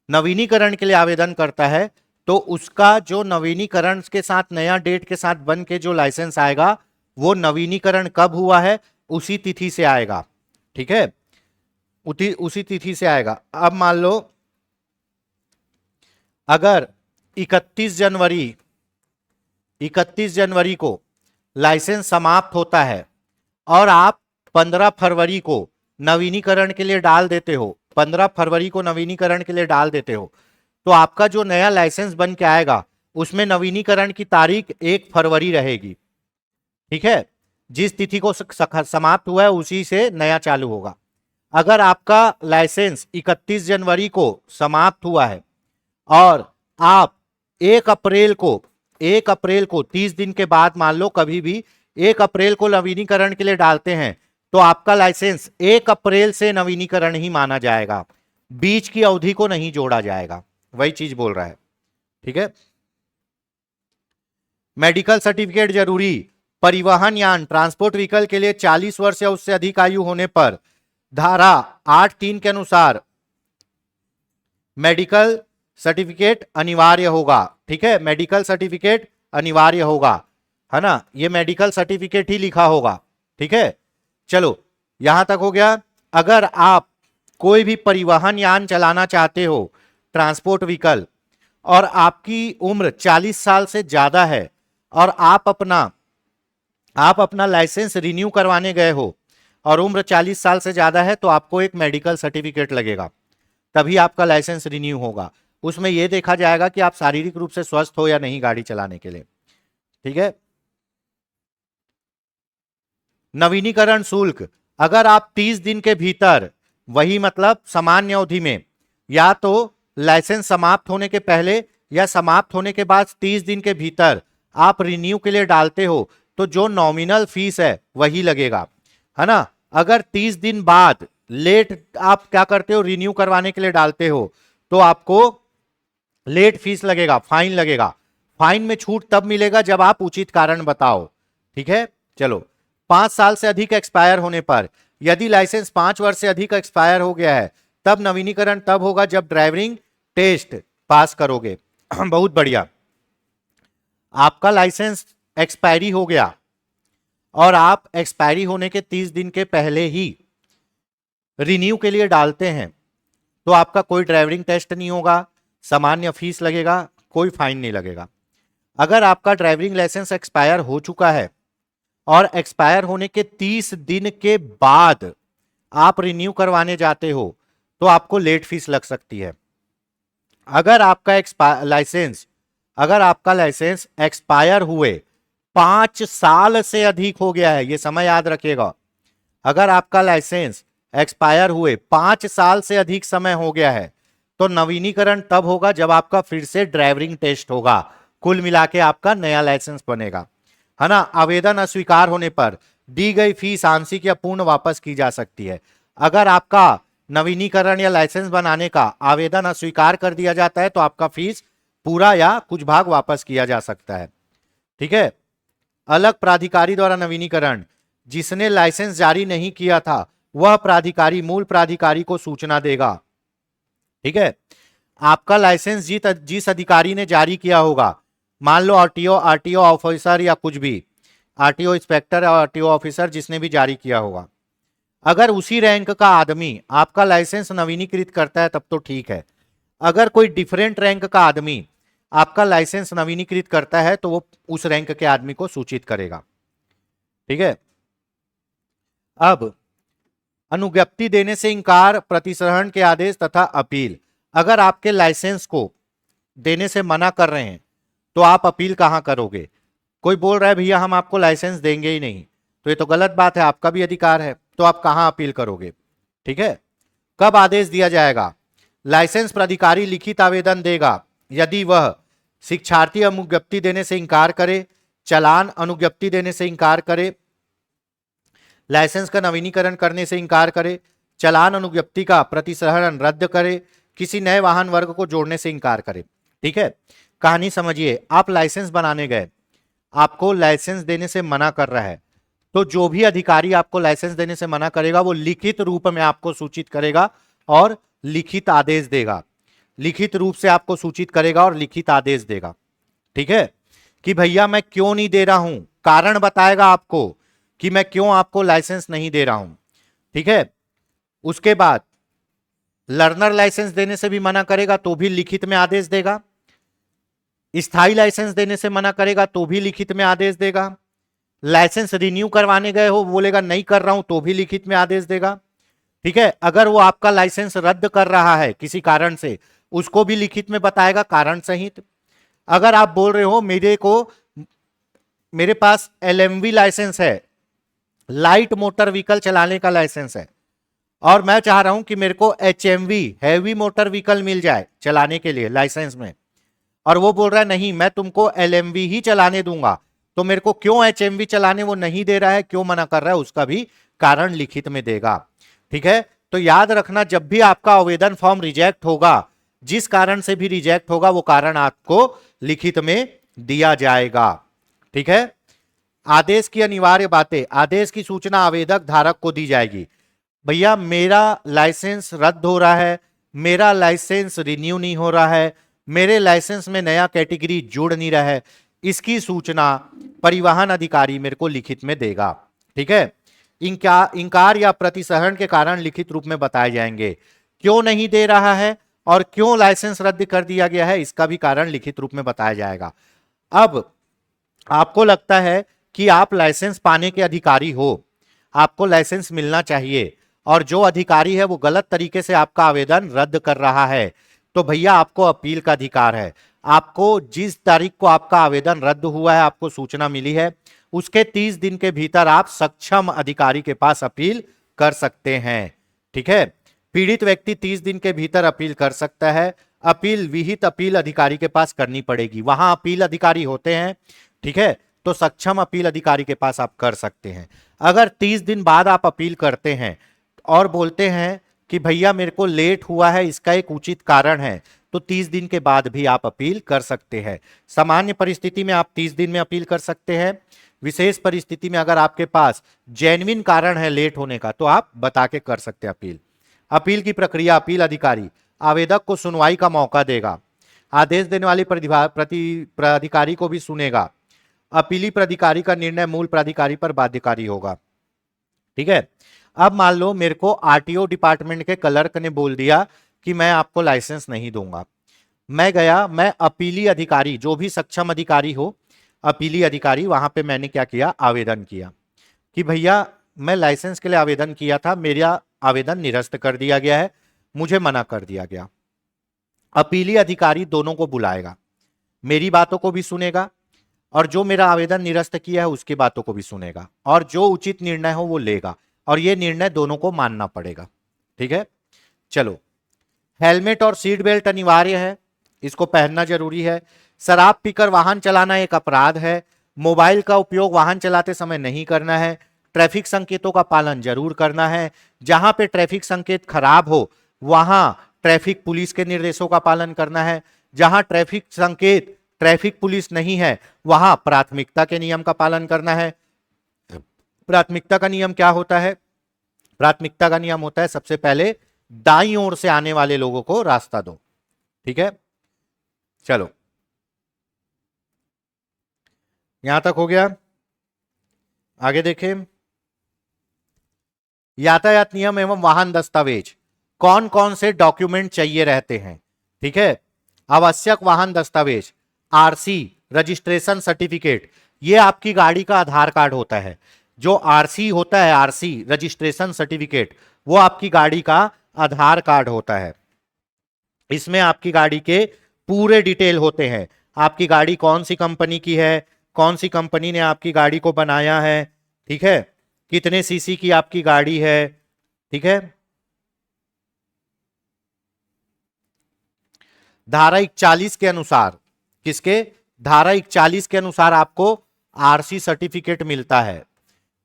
नवीनीकरण के लिए आवेदन करता है तो उसका जो नवीनीकरण के साथ नया डेट के साथ बन के जो लाइसेंस आएगा वो नवीनीकरण कब हुआ है उसी तिथि से आएगा। ठीक है। उसी तिथि से आएगा। अब मान लो अगर 31 जनवरी को लाइसेंस समाप्त होता है और आप 15 फरवरी को नवीनीकरण के लिए डाल देते हो, 15 फरवरी को नवीनीकरण के लिए डाल देते हो तो आपका जो नया लाइसेंस बन के आएगा उसमें नवीनीकरण की तारीख 1 फरवरी रहेगी। ठीक है। जिस तिथि को समाप्त हुआ है उसी से नया चालू होगा। अगर आपका लाइसेंस 31 जनवरी को समाप्त हुआ है और आप 1 अप्रैल को 30 दिन के बाद मान लो कभी भी 1 अप्रैल को नवीनीकरण के लिए डालते हैं तो आपका लाइसेंस 1 अप्रैल से नवीनीकरण ही माना जाएगा, बीच की अवधि को नहीं जोड़ा जाएगा। वही चीज बोल रहा है। ठीक है। मेडिकल सर्टिफिकेट जरूरी। परिवहन यान ट्रांसपोर्ट व्हीकल के लिए 40 वर्ष या उससे अधिक आयु होने पर धारा 8(3) के अनुसार मेडिकल सर्टिफिकेट अनिवार्य होगा। ठीक है। मेडिकल सर्टिफिकेट अनिवार्य होगा। है ना, ये मेडिकल सर्टिफिकेट ही लिखा होगा। ठीक है, चलो यहां तक हो गया। अगर आप कोई भी परिवहन यान चलाना चाहते हो, ट्रांसपोर्ट व्हीकल, और आपकी उम्र 40 साल से ज्यादा है और आप अपना लाइसेंस रिन्यू करवाने गए हो और उम्र 40 साल से ज्यादा है, तो आपको एक मेडिकल सर्टिफिकेट लगेगा, तभी आपका लाइसेंस रिन्यू होगा। उसमें यह देखा जाएगा कि आप शारीरिक रूप से स्वस्थ हो या नहीं गाड़ी चलाने के लिए। ठीक है, नवीनीकरण शुल्क, अगर आप 30 दिन के भीतर, वही मतलब सामान्य अवधि में, या तो लाइसेंस समाप्त होने के पहले या समाप्त होने के बाद 30 दिन के भीतर आप रिन्यू के लिए डालते हो, तो जो नॉमिनल फीस है वही लगेगा, है ना। अगर 30 दिन बाद लेट आप क्या करते हो, रिन्यू करवाने के लिए डालते हो, तो आपको लेट फीस लगेगा, फाइन लगेगा। फाइन में छूट तब मिलेगा जब आप उचित कारण बताओ। ठीक है, चलो 5 साल से अधिक एक्सपायर होने पर, यदि लाइसेंस 5 वर्ष से अधिक एक्सपायर हो गया है, तब नवीनीकरण तब होगा जब ड्राइविंग टेस्ट पास करोगे। बहुत बढ़िया, आपका लाइसेंस एक्सपायरी हो गया और आप एक्सपायरी होने के 30 दिन के पहले ही रिन्यू के लिए डालते हैं, तो आपका कोई ड्राइविंग टेस्ट नहीं होगा, सामान्य फीस लगेगा, कोई फाइन नहीं लगेगा। अगर आपका ड्राइविंग लाइसेंस एक्सपायर हो चुका है और एक्सपायर होने के 30 दिन के बाद आप रिन्यू करवाने जाते हो, तो आपको लेट फीस लग सकती है। अगर आपका लाइसेंस एक्सपायर हुए 5 साल से अधिक हो गया है, यह समय याद रखिएगा, अगर आपका लाइसेंस एक्सपायर हुए 5 साल से अधिक समय हो गया है, तो नवीनीकरण तब होगा जब आपका फिर से ड्राइविंग टेस्ट होगा, कुल मिला के आपका नया लाइसेंस बनेगा, है ना। आवेदन अस्वीकार होने पर दी गई फीस आंशिक या पूर्ण वापस की जा सकती है। अगर आपका नवीनीकरण या लाइसेंस बनाने का आवेदन अस्वीकार कर दिया जाता है, तो आपका फीस पूरा या कुछ भाग वापस किया जा सकता है। ठीक है, अलग प्राधिकारी द्वारा नवीनीकरण, जिसने लाइसेंस जारी नहीं किया था, वह प्राधिकारी मूल प्राधिकारी को सूचना देगा। ठीक है, आपका लाइसेंस जिस अधिकारी ने जारी किया होगा, मान लो आरटीओ ऑफिसर या कुछ भी, आरटीओ इंस्पेक्टर और आरटीओ ऑफिसर जिसने भी जारी किया होगा, अगर उसी रैंक का आदमी आपका लाइसेंस नवीनीकृत करता है, तब तो ठीक है। अगर कोई डिफरेंट रैंक का आदमी आपका लाइसेंस नवीनीकृत करता है, तो वो उस रैंक के आदमी को सूचित करेगा। ठीक है, अब अनुज्ञप्ति देने से इंकार, प्रतिसहरण के आदेश तथा अपील। अगर आपके लाइसेंस को देने से मना कर रहे हैं, तो आप अपील कहां करोगे। कोई बोल रहा है भैया हम आपको लाइसेंस देंगे ही नहीं, तो ये तो गलत बात है, आपका भी अधिकार है, तो आप कहां अपील करोगे। ठीक है, कब आदेश दिया जाएगा, लाइसेंस प्राधिकारी लिखित आवेदन देगा यदि वह शिक्षार्थी अनुज्ञप्ति देने से इंकार करे, चालान अनुज्ञप्ति देने से इंकार करे, लाइसेंस का नवीनीकरण करने से इंकार करे, चालान अनुज्ञप्ति का प्रतिसहरण रद्द करे, किसी नए वाहन वर्ग को जोड़ने से इंकार करे। ठीक है, कहानी समझिए, आप लाइसेंस बनाने गए, आपको लाइसेंस देने से मना कर रहा है, तो जो भी अधिकारी आपको लाइसेंस देने से मना करेगा, वो लिखित रूप में आपको सूचित करेगा और लिखित आदेश देगा, लिखित रूप से आपको सूचित करेगा और लिखित आदेश देगा। ठीक है, कि भैया मैं क्यों नहीं दे रहा हूं, कारण बताएगा आपको कि मैं क्यों आपको लाइसेंस नहीं दे रहा हूं। ठीक है, उसके बाद लर्नर लाइसेंस देने से भी मना करेगा, तो भी लिखित में आदेश देगा। स्थायी लाइसेंस देने से मना करेगा, तो भी लिखित में आदेश देगा। लाइसेंस रिन्यू करवाने गए हो, बोलेगा नहीं कर रहा हूं, तो भी लिखित में आदेश देगा। ठीक है, अगर वो आपका लाइसेंस रद्द कर रहा है किसी कारण से, उसको भी लिखित में बताएगा कारण सहित। अगर आप बोल रहे हो मेरे पास एलएमवी लाइसेंस है, लाइट मोटर व्हीकल चलाने का लाइसेंस है, और मैं चाह रहा हूं कि मेरे को एचएमवी हैवी मोटर व्हीकल मिल जाए चलाने के लिए लाइसेंस में, और वो बोल रहा है नहीं मैं तुमको एलएमवी ही चलाने दूंगा, तो मेरे को क्यों एचएमवी चलाने वो नहीं दे रहा है, क्यों मना कर रहा है, उसका भी कारण लिखित में देगा। ठीक है, तो याद रखना, जब भी आपका आवेदन फॉर्म रिजेक्ट होगा, जिस कारण से भी रिजेक्ट होगा, वो कारण आपको लिखित में दिया जाएगा। ठीक है, आदेश की अनिवार्य बातें, आदेश की सूचना आवेदक धारक को दी जाएगी। भैया मेरा लाइसेंस रद्द हो रहा है, मेरा लाइसेंस रिन्यू नहीं हो रहा है, मेरे लाइसेंस में नया कैटेगरी जुड़ नहीं रहा है, इसकी सूचना परिवहन अधिकारी मेरे को लिखित में देगा। ठीक है, इंकार या प्रतिसहरण के कारण लिखित रूप में बताए जाएंगे। क्यों नहीं दे रहा है और क्यों लाइसेंस रद्द कर दिया गया है, इसका भी कारण लिखित रूप में बताया जाएगा। अब आपको लगता है कि आप लाइसेंस पाने के अधिकारी हो, आपको लाइसेंस मिलना चाहिए, और जो अधिकारी है वो गलत तरीके से आपका आवेदन रद्द कर रहा है, तो भैया आपको अपील का अधिकार है। आपको जिस तारीख को आपका आवेदन रद्द हुआ है, आपको सूचना मिली है, उसके 30 दिन के भीतर आप सक्षम अधिकारी के पास अपील कर सकते हैं। ठीक है, पीड़ित व्यक्ति 30 दिन के भीतर अपील कर सकता है। अपील विहित अपील अधिकारी के पास करनी पड़ेगी, वहां अपील अधिकारी होते हैं। ठीक है, तो सक्षम अपील अधिकारी के पास आप कर सकते हैं। अगर 30 दिन बाद आप अपील करते हैं और बोलते हैं कि भैया मेरे को लेट हुआ है, इसका एक उचित कारण है, तो 30 दिन के बाद भी आप अपील कर सकते हैं। सामान्य परिस्थिति में आप 30 दिन में अपील कर सकते हैं। विशेष परिस्थिति में अगर आपके पास जेन्युइन कारण है लेट होने का, तो आप बता के कर सकते हैं अपील। अपील की प्रक्रिया, अपील अधिकारी आवेदक को सुनवाई का मौका देगा, आदेश देने वाली प्राधिकारी को भी सुनेगा। अपीली प्राधिकारी का निर्णय मूल प्राधिकारी पर बाध्यकारी होगा। ठीक है, अब मान लो मेरे को आरटीओ डिपार्टमेंट के क्लर्क ने बोल दिया कि मैं आपको लाइसेंस नहीं दूंगा। मैं गया, मैं अपीली अधिकारी, जो भी सक्षम अधिकारी हो, अपीली अधिकारी, वहां पे मैंने क्या किया, आवेदन किया कि भैया मैं लाइसेंस के लिए आवेदन किया था, मेरा आवेदन निरस्त कर दिया गया है, मुझे मना कर दिया गया। अपीली अधिकारी दोनों को बुलाएगा, मेरी बातों को भी सुनेगा और जो मेरा आवेदन निरस्त किया है उसकी बातों को भी सुनेगा, और जो उचित निर्णय हो वो लेगा, और ये निर्णय दोनों को मानना पड़ेगा। ठीक है, चलो, हेलमेट और सीट बेल्ट अनिवार्य है, इसको पहनना जरूरी है। शराब पीकर वाहन चलाना एक अपराध है। मोबाइल का उपयोग वाहन चलाते समय नहीं करना है। ट्रैफिक संकेतों का पालन जरूर करना है। जहां पे ट्रैफिक संकेत खराब हो वहां ट्रैफिक पुलिस के निर्देशों का पालन करना है। जहां ट्रैफिक संकेत ट्रैफिक पुलिस नहीं है वहां प्राथमिकता के नियम का पालन करना है। प्राथमिकता का नियम क्या होता है? प्राथमिकता का नियम होता है सबसे पहले दाईं ओर से आने वाले लोगों को रास्ता दो। ठीक है, चलो यहां तक हो गया। आगे देखें, यातायात नियम एवं वाहन दस्तावेज, कौन कौन से डॉक्यूमेंट चाहिए रहते हैं। ठीक है, आवश्यक वाहन दस्तावेज, आरसी, रजिस्ट्रेशन सर्टिफिकेट, ये आपकी गाड़ी का आधार कार्ड होता है। जो आरसी होता है, आरसी रजिस्ट्रेशन सर्टिफिकेट, वो आपकी गाड़ी का आधार कार्ड होता है। इसमें आपकी गाड़ी के पूरे डिटेल होते हैं, आपकी गाड़ी कौन सी कंपनी की है, कौन सी कंपनी ने आपकी गाड़ी को बनाया है, ठीक है, कितने सीसी की आपकी गाड़ी है। ठीक है, धारा 41 के अनुसार, किसके, धारा 41 के अनुसार आपको आरसी सर्टिफिकेट मिलता है।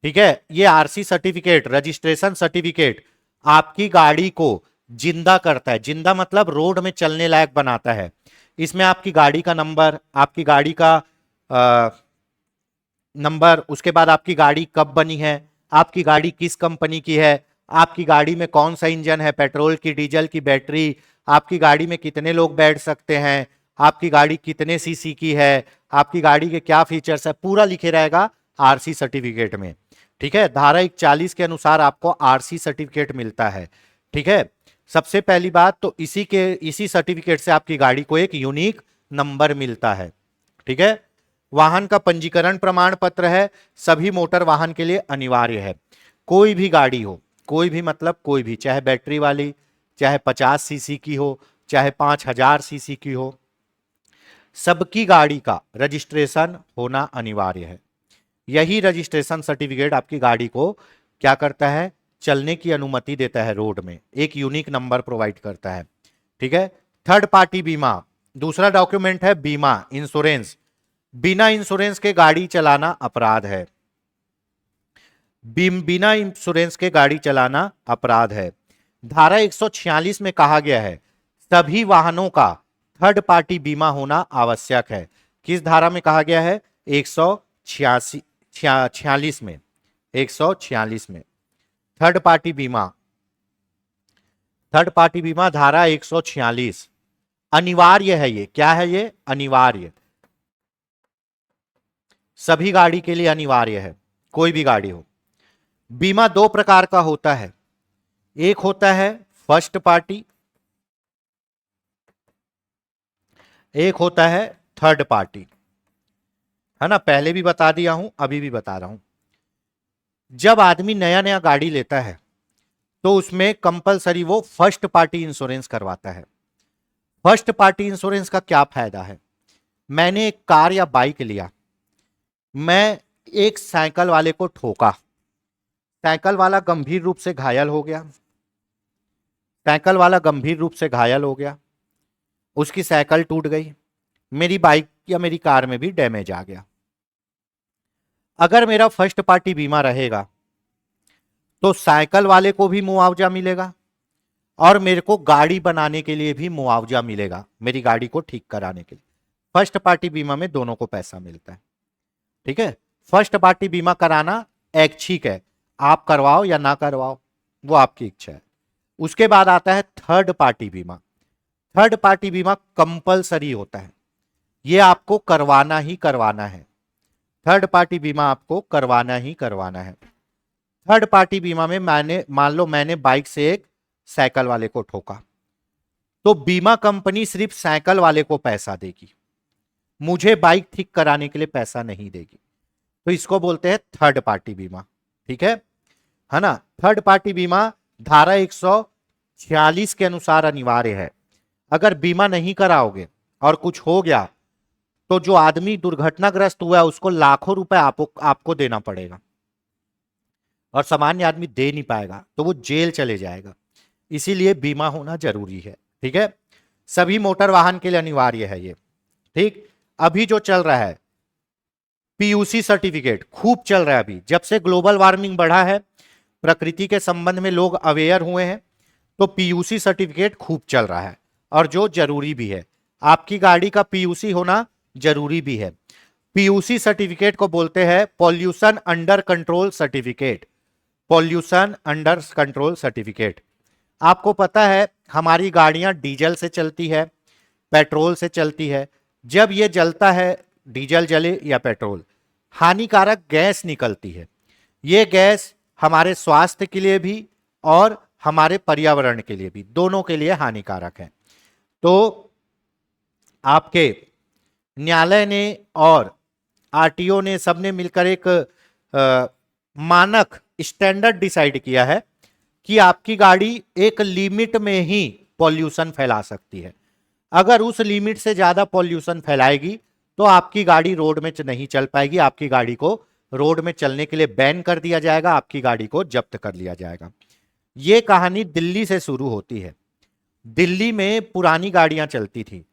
ठीक है, ये आरसी सर्टिफिकेट, रजिस्ट्रेशन सर्टिफिकेट आपकी गाड़ी को जिंदा करता है। जिंदा मतलब रोड में चलने लायक बनाता है। इसमें आपकी गाड़ी का नंबर, आपकी गाड़ी का नंबर, उसके बाद आपकी गाड़ी कब बनी है, आपकी गाड़ी किस कंपनी की है, आपकी गाड़ी में कौन सा इंजन है, पेट्रोल की, डीजल की, बैटरी, आपकी गाड़ी में कितने लोग बैठ सकते हैं, आपकी गाड़ी कितने सीसी की है, आपकी गाड़ी के क्या फीचर्स है, पूरा लिखे रहेगा आरसी सर्टिफिकेट में। ठीक है, धारा 41 के अनुसार आपको आरसी सर्टिफिकेट मिलता है। ठीक है, सबसे पहली बात तो इसी सर्टिफिकेट से आपकी गाड़ी को एक यूनिक नंबर मिलता है। ठीक है, वाहन का पंजीकरण प्रमाण पत्र है, सभी मोटर वाहन के लिए अनिवार्य है। कोई भी गाड़ी हो, कोई भी मतलब कोई भी, चाहे बैटरी वाली, चाहे 50 सीसी की हो, चाहे 5000 सीसी की हो, सबकी गाड़ी का रजिस्ट्रेशन होना अनिवार्य है। यही रजिस्ट्रेशन सर्टिफिकेट आपकी गाड़ी को क्या करता है, चलने की अनुमति देता है रोड में, एक यूनिक नंबर प्रोवाइड करता है। ठीक है, थर्ड पार्टी बीमा, दूसरा डॉक्यूमेंट है बीमा, इंश्योरेंस। बिना इंश्योरेंस के गाड़ी चलाना अपराध है। बिना इंश्योरेंस के गाड़ी चलाना अपराध है। धारा 146 में कहा गया है सभी वाहनों का थर्ड पार्टी बीमा होना आवश्यक है। किस धारा में कहा गया है? 146 में, 146 में थर्ड पार्टी बीमा, थर्ड पार्टी बीमा धारा 146 अनिवार्य है। ये क्या है? ये अनिवार्य। सभी गाड़ी के लिए अनिवार्य है, कोई भी गाड़ी हो। बीमा दो प्रकार का होता है, एक होता है फर्स्ट पार्टी, एक होता है थर्ड पार्टी, है ना। पहले भी बता दिया हूं, अभी भी बता रहा हूं। जब आदमी नया नया गाड़ी लेता है तो उसमें कंपलसरी वो फर्स्ट पार्टी इंश्योरेंस करवाता है। फर्स्ट पार्टी इंश्योरेंस का क्या फायदा है? मैंने एक कार या बाइक लिया, मैं एक साइकिल वाले को ठोका, साइकिल वाला गंभीर रूप से घायल हो गया, साइकिल वाला गंभीर रूप से घायल हो गया, उसकी साइकिल टूट गई, मेरी बाइक या मेरी कार में भी डैमेज आ गया। अगर मेरा फर्स्ट पार्टी बीमा रहेगा तो साइकिल वाले को भी मुआवजा मिलेगा और मेरे को गाड़ी बनाने के लिए भी मुआवजा मिलेगा, मेरी गाड़ी को ठीक कराने के लिए। फर्स्ट पार्टी बीमा में दोनों को पैसा मिलता है, ठीक है। फर्स्ट पार्टी बीमा कराना ऐच्छिक है, आप करवाओ या ना करवाओ, वो आपकी इच्छा है। उसके बाद आता है थर्ड पार्टी बीमा। थर्ड पार्टी बीमा कंपलसरी होता है, ये आपको करवाना ही करवाना है। थर्ड पार्टी बीमा आपको करवाना ही करवाना है। थर्ड पार्टी बीमा में मान लो मैंने बाइक से एक साइकिल वाले को ठोका, तो बीमा कंपनी सिर्फ साइकिल वाले को पैसा देगी, मुझे बाइक ठीक कराने के लिए पैसा नहीं देगी। तो इसको बोलते हैं थर्ड पार्टी बीमा, ठीक है ना। थर्ड पार्टी बीमा धारा 146 के अनुसार अनिवार्य है। अगर बीमा नहीं कराओगे और कुछ हो गया तो जो आदमी दुर्घटनाग्रस्त हुआ है उसको लाखों रुपए आपको देना पड़ेगा, और सामान्य आदमी दे नहीं पाएगा तो वो जेल चले जाएगा। इसीलिए बीमा होना जरूरी है, ठीक है। सभी मोटर वाहन के लिए अनिवार्य है ये, ठीक। अभी जो चल रहा है पीयूसी सर्टिफिकेट खूब चल रहा है। अभी जब से ग्लोबल वार्मिंग बढ़ा है, प्रकृति के संबंध में लोग अवेयर हुए हैं, तो पीयूसी सर्टिफिकेट खूब चल रहा है और जो जरूरी भी है। आपकी गाड़ी का पीयूसी होना जरूरी भी है। पीयूसी सर्टिफिकेट को बोलते हैं pollution under control certificate. Pollution under control certificate. आपको पता है हमारी गाड़ियां डीजल से चलती है, पेट्रोल से चलती है। जब ये जलता है, डीजल जले या पेट्रोल, हानिकारक गैस निकलती है। ये गैस हमारे स्वास्थ्य के लिए भी और हमारे पर्यावरण के लिए भी, दोनों के लिए हानिकारक है। तो आपके न्यायालय ने और आरटीओ ने सबने मिलकर एक मानक स्टैंडर्ड डिसाइड किया है कि आपकी गाड़ी एक लिमिट में ही पॉल्यूशन फैला सकती है। अगर उस लिमिट से ज्यादा पॉल्यूशन फैलाएगी तो आपकी गाड़ी रोड में नहीं चल पाएगी, आपकी गाड़ी को रोड में चलने के लिए बैन कर दिया जाएगा, आपकी गाड़ी को जब्त कर लिया जाएगा। यह कहानी दिल्ली से शुरू होती है। दिल्ली में पुरानी गाड़ियां चलती थी,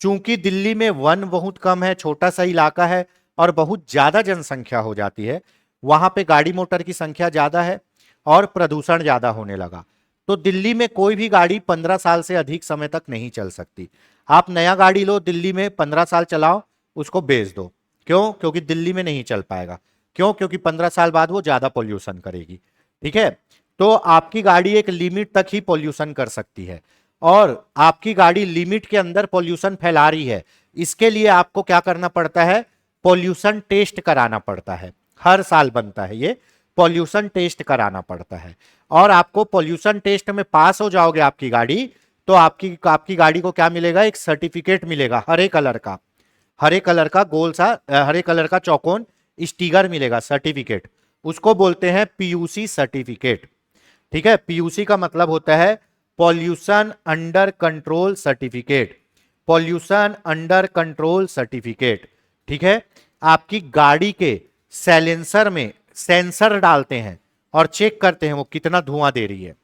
चूंकि दिल्ली में वन बहुत कम है, छोटा सा इलाका है और बहुत ज्यादा जनसंख्या हो जाती है, वहां पे गाड़ी मोटर की संख्या ज्यादा है और प्रदूषण ज्यादा होने लगा। तो दिल्ली में कोई भी गाड़ी 15 साल से अधिक समय तक नहीं चल सकती। आप नया गाड़ी लो, दिल्ली में 15 साल चलाओ, उसको बेच दो। क्यों? क्योंकि दिल्ली में नहीं चल पाएगा। क्यों? क्योंकि 15 साल बाद वो ज्यादा पॉल्यूशन करेगी, ठीक है। तो आपकी गाड़ी एक लिमिट तक ही पॉल्यूशन कर सकती है और आपकी गाड़ी लिमिट के अंदर पॉल्यूशन फैला रही है, इसके लिए आपको क्या करना पड़ता है? पॉल्यूशन टेस्ट कराना पड़ता है। हर साल बनता है ये, पॉल्यूशन टेस्ट कराना पड़ता है। और आपको पॉल्यूशन टेस्ट में पास हो जाओगे आपकी गाड़ी, तो आपकी गाड़ी को क्या मिलेगा? एक सर्टिफिकेट मिलेगा, हरे कलर का, हरे कलर का गोल सा, हरे कलर का चौकोन स्टिकर मिलेगा, सर्टिफिकेट। उसको बोलते हैं पीयूसी सर्टिफिकेट, ठीक है। पीयूसी का मतलब होता है pollution under control certificate, pollution under control certificate, ठीक है। आपकी गाड़ी के साइलेंसर में सेंसर डालते हैं और चेक करते हैं वो कितना धुआं दे रही है,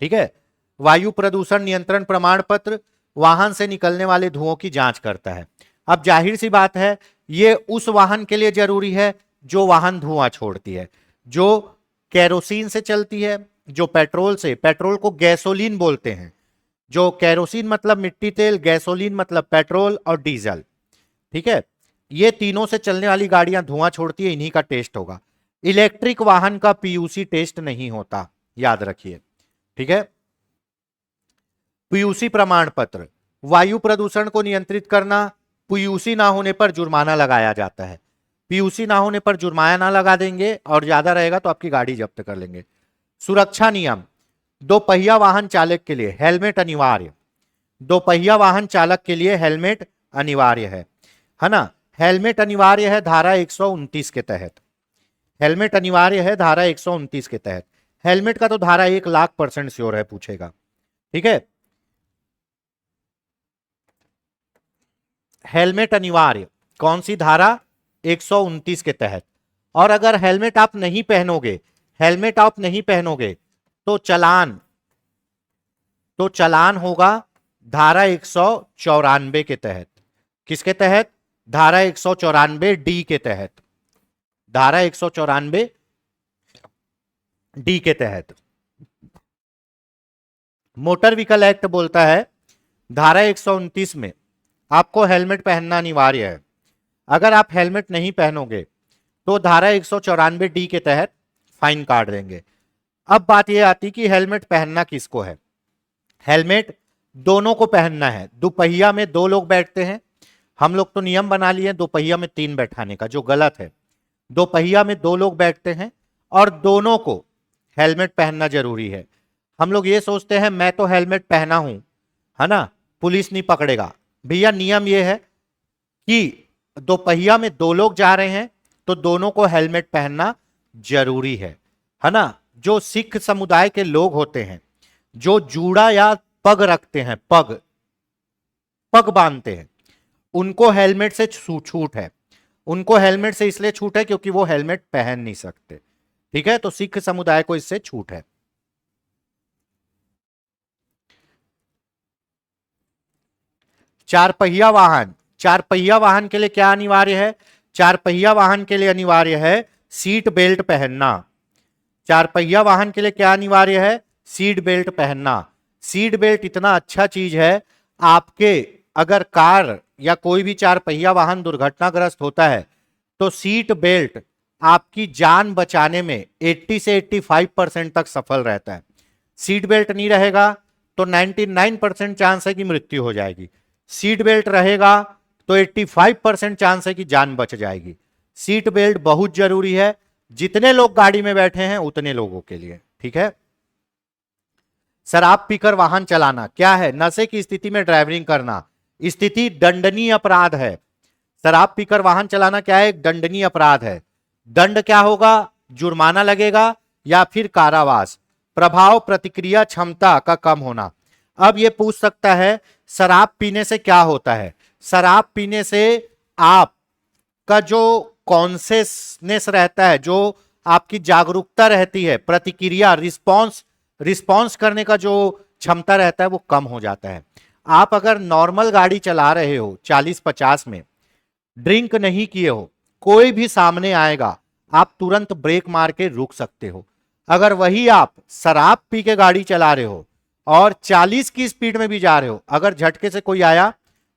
ठीक है। वायु प्रदूषण नियंत्रण प्रमाण पत्र वाहन से निकलने वाले धुओं की जांच करता है। अब जाहिर सी बात है ये उस वाहन के लिए जरूरी है जो वाहन धुआं छोड़ती है, जो केरोसिन से चलती है, जो पेट्रोल से, पेट्रोल को गैसोलीन बोलते हैं, जो केरोसिन मतलब मिट्टी तेल, गैसोलीन मतलब पेट्रोल और डीजल, ठीक है। ये तीनों से चलने वाली गाड़ियां धुआं छोड़ती है, इन्हीं का टेस्ट होगा। इलेक्ट्रिक वाहन का पीयूसी टेस्ट नहीं होता, याद रखिए, ठीक है। पीयूसी प्रमाण पत्र, वायु प्रदूषण को नियंत्रित करना, पीयूसी ना होने पर जुर्माना लगाया जाता है। पीयूसी ना होने पर जुर्माना लगा देंगे और ज्यादा रहेगा तो आपकी गाड़ी जब्त कर लेंगे। सुरक्षा नियम, दोपहिया वाहन चालक के लिए हेलमेट अनिवार्य, दोपहिया वाहन चालक के लिए हेलमेट अनिवार्य है ना। हेलमेट अनिवार्य है धारा 129 के तहत, हेलमेट अनिवार्य है धारा 129 के तहत। हेलमेट का तो धारा 1,00,000% श्योर है, पूछेगा, ठीक है। हेलमेट अनिवार्य कौन सी धारा, 129 के तहत। और अगर हेलमेट आप नहीं पहनोगे, हेलमेट आप नहीं पहनोगे तो चालान होगा धारा 194 के तहत। किसके तहत, धारा 194 डी के तहत, धारा 194 डी के तहत। मोटर व्हीकल एक्ट बोलता है धारा 129 में आपको हेलमेट पहनना अनिवार्य है। अगर आप हेलमेट नहीं पहनोगे तो धारा 194 डी के तहत फाइन काट देंगे। अब बात यह आती कि हेलमेट पहनना किसको है। हेलमेट दोनों को पहनना है। दोपहिया में 2 लोग बैठते हैं, हम लोग तो नियम बना लिए दोपहिया में 3 बैठाने का, जो गलत है। दोपहिया में 2 लोग बैठते हैं और दोनों को हेलमेट पहनना जरूरी है। हम लोग ये सोचते हैं मैं तो हेलमेट पहना हूं, है ना, पुलिस नहीं पकड़ेगा। भैया नियम यह है कि दोपहिया में 2 लोग जा रहे हैं तो दोनों को हेलमेट पहनना जरूरी है ना। जो सिख समुदाय के लोग होते हैं जो जूड़ा या पग रखते हैं, पग बांधते हैं, उनको हेलमेट से छूट है। उनको हेलमेट से इसलिए छूट है क्योंकि वो हेलमेट पहन नहीं सकते, ठीक है। तो सिख समुदाय को इससे छूट है। चार पहिया वाहन, चार पहिया वाहन के लिए क्या अनिवार्य है, चार पहिया वाहन के लिए अनिवार्य है सीट बेल्ट पहनना। चार पहिया वाहन के लिए क्या अनिवार्य है, सीट बेल्ट पहनना। सीट बेल्ट इतना अच्छा चीज है, आपके अगर कार या कोई भी चार पहिया वाहन दुर्घटनाग्रस्त होता है तो सीट बेल्ट आपकी जान बचाने में 80 से 85% तक सफल रहता है। सीट बेल्ट नहीं रहेगा तो 99% चांस है कि मृत्यु हो जाएगी। सीट बेल्ट रहेगा तो 85% चांस है कि जान बच जाएगी। सीट बेल्ट बहुत जरूरी है, जितने लोग गाड़ी में बैठे हैं उतने लोगों के लिए, ठीक है। शराब पीकर वाहन चलाना क्या है, नशे की स्थिति में ड्राइविंग करना, स्थिति दंडनीय अपराध है। शराब पीकर वाहन चलाना क्या है, दंडनीय अपराध है। दंड क्या होगा, जुर्माना लगेगा या फिर कारावास। प्रभाव प्रतिक्रिया क्षमता का कम होना। अब ये पूछ सकता है शराब पीने से क्या होता है। शराब पीने से आपका जो कॉन्शियसनेस रहता है, जो आपकी जागरूकता रहती है, प्रतिक्रिया रिस्पॉन्स करने का जो क्षमता रहता है वो कम हो जाता है। आप अगर नॉर्मल गाड़ी चला रहे हो 40-50 में, ड्रिंक नहीं किए हो, कोई भी सामने आएगा आप तुरंत ब्रेक मार के रुक सकते हो। अगर वही आप शराब पी के गाड़ी चला रहे हो और 40 की स्पीड में भी जा रहे हो, अगर झटके से कोई आया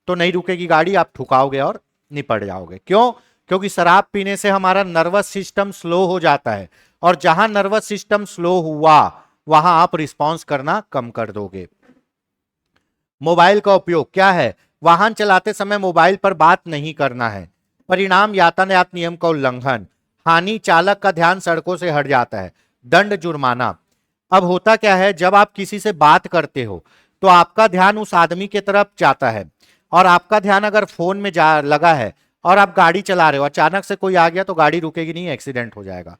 तो नहीं रुकेगी गाड़ी, आप ठुकाओगे और निपट जाओगे। क्यों, क्योंकि शराब पीने से हमारा नर्वस सिस्टम स्लो हो जाता है और जहां नर्वस सिस्टम स्लो हुआ वहां आप रिस्पॉन्स करना कम कर दोगे। मोबाइल का उपयोग क्या है, वाहन चलाते समय मोबाइल पर बात नहीं करना है। परिणाम यातायात नियम का उल्लंघन, हानि चालक का ध्यान सड़कों से हट जाता है, दंड जुर्माना। अब होता क्या है, जब आप किसी से बात करते हो तो आपका ध्यान उस आदमी की तरफ जाता है और आपका ध्यान अगर फोन में जा लगा है और आप गाड़ी चला रहे हो, अचानक से कोई आ गया तो गाड़ी रुकेगी नहीं, एक्सीडेंट हो जाएगा,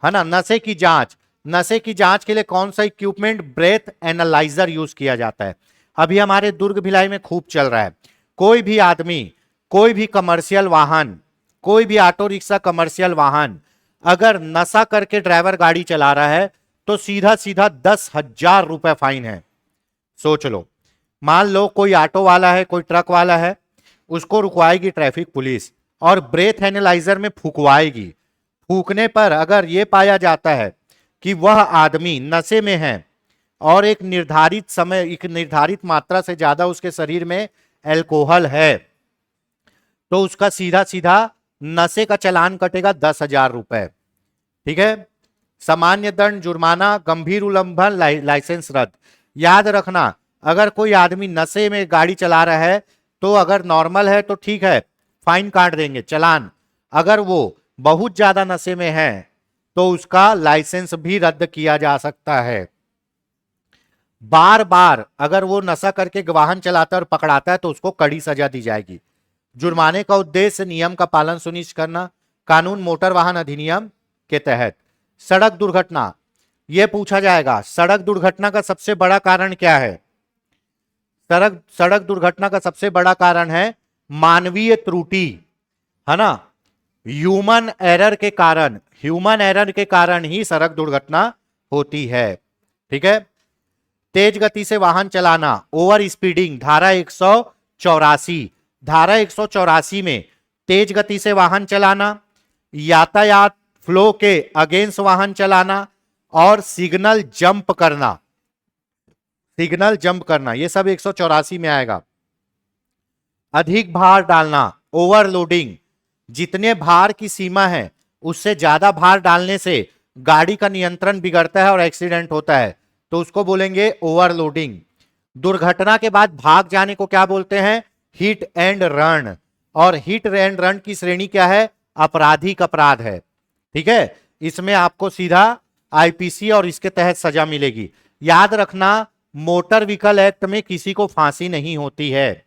है ना। नशे की जांच, नशे की जांच के लिए कौन सा इक्विपमेंट, ब्रेथ एनालाइजर यूज किया जाता है। अभी हमारे दुर्ग भिलाई में खूब चल रहा है। कोई भी आदमी, कोई भी कमर्शियल वाहन, कोई भी ऑटो रिक्शा, कमर्शियल वाहन अगर नशा करके ड्राइवर गाड़ी चला रहा है तो सीधा सीधा 10,000 रुपए फाइन है। सोच लो, मान लो कोई ऑटो वाला है, कोई ट्रक वाला है, उसको रुकवाएगी ट्रैफिक पुलिस और ब्रेथ एनालाइजर में फूकवाएगी। फूकने पर अगर यह पाया जाता है कि वह आदमी नशे में है और एक निर्धारित समय, एक निर्धारित मात्रा से ज्यादा उसके शरीर में अल्कोहल है, तो उसका सीधा सीधा नशे का चालान कटेगा 10,000 रुपए, ठीक है। सामान्य दंड, जुर्माना, गंभीर उल्लंघन, लाइसेंस रद्द। याद रखना, अगर कोई आदमी नशे में गाड़ी चला रहा है तो अगर नॉर्मल है तो ठीक है, फाइन काट देंगे, चालान। अगर वो बहुत ज्यादा नशे में है तो उसका लाइसेंस भी रद्द किया जा सकता है। बार बार अगर वो नशा करके वाहन चलाता है और पकड़ाता है तो उसको कड़ी सजा दी जाएगी। जुर्माने का उद्देश्य नियम का पालन सुनिश्चित करना, कानून मोटर वाहन अधिनियम के तहत। सड़क दुर्घटना, यह पूछा जाएगा सड़क दुर्घटना का सबसे बड़ा कारण क्या है? सड़क दुर्घटना का सबसे बड़ा कारण है मानवीय त्रुटि, है ना। ह्यूमन एरर के कारण ही सड़क दुर्घटना होती है। ठीक है। तेज गति से वाहन चलाना, ओवर स्पीडिंग, धारा 184। धारा 184 में तेज गति से वाहन चलाना, यातायात फ्लो के अगेंस्ट वाहन चलाना और सिग्नल जंप करना ये सब 184 में आएगा। अधिक भार डालना, ओवरलोडिंग, जितने भार की सीमा है उससे ज्यादा भार डालने से गाड़ी का नियंत्रण बिगड़ता है और एक्सीडेंट होता है, तो उसको बोलेंगे ओवरलोडिंग। दुर्घटना के बाद भाग जाने को क्या बोलते हैं? Hit and run. और हिट एंड रन की श्रेणी क्या है? आपराधिक अपराध है। ठीक है। इसमें आपको सीधा आईपीसी और इसके तहत सजा मिलेगी। याद रखना, मोटर व्हीकल एक्ट में किसी को फांसी नहीं होती है।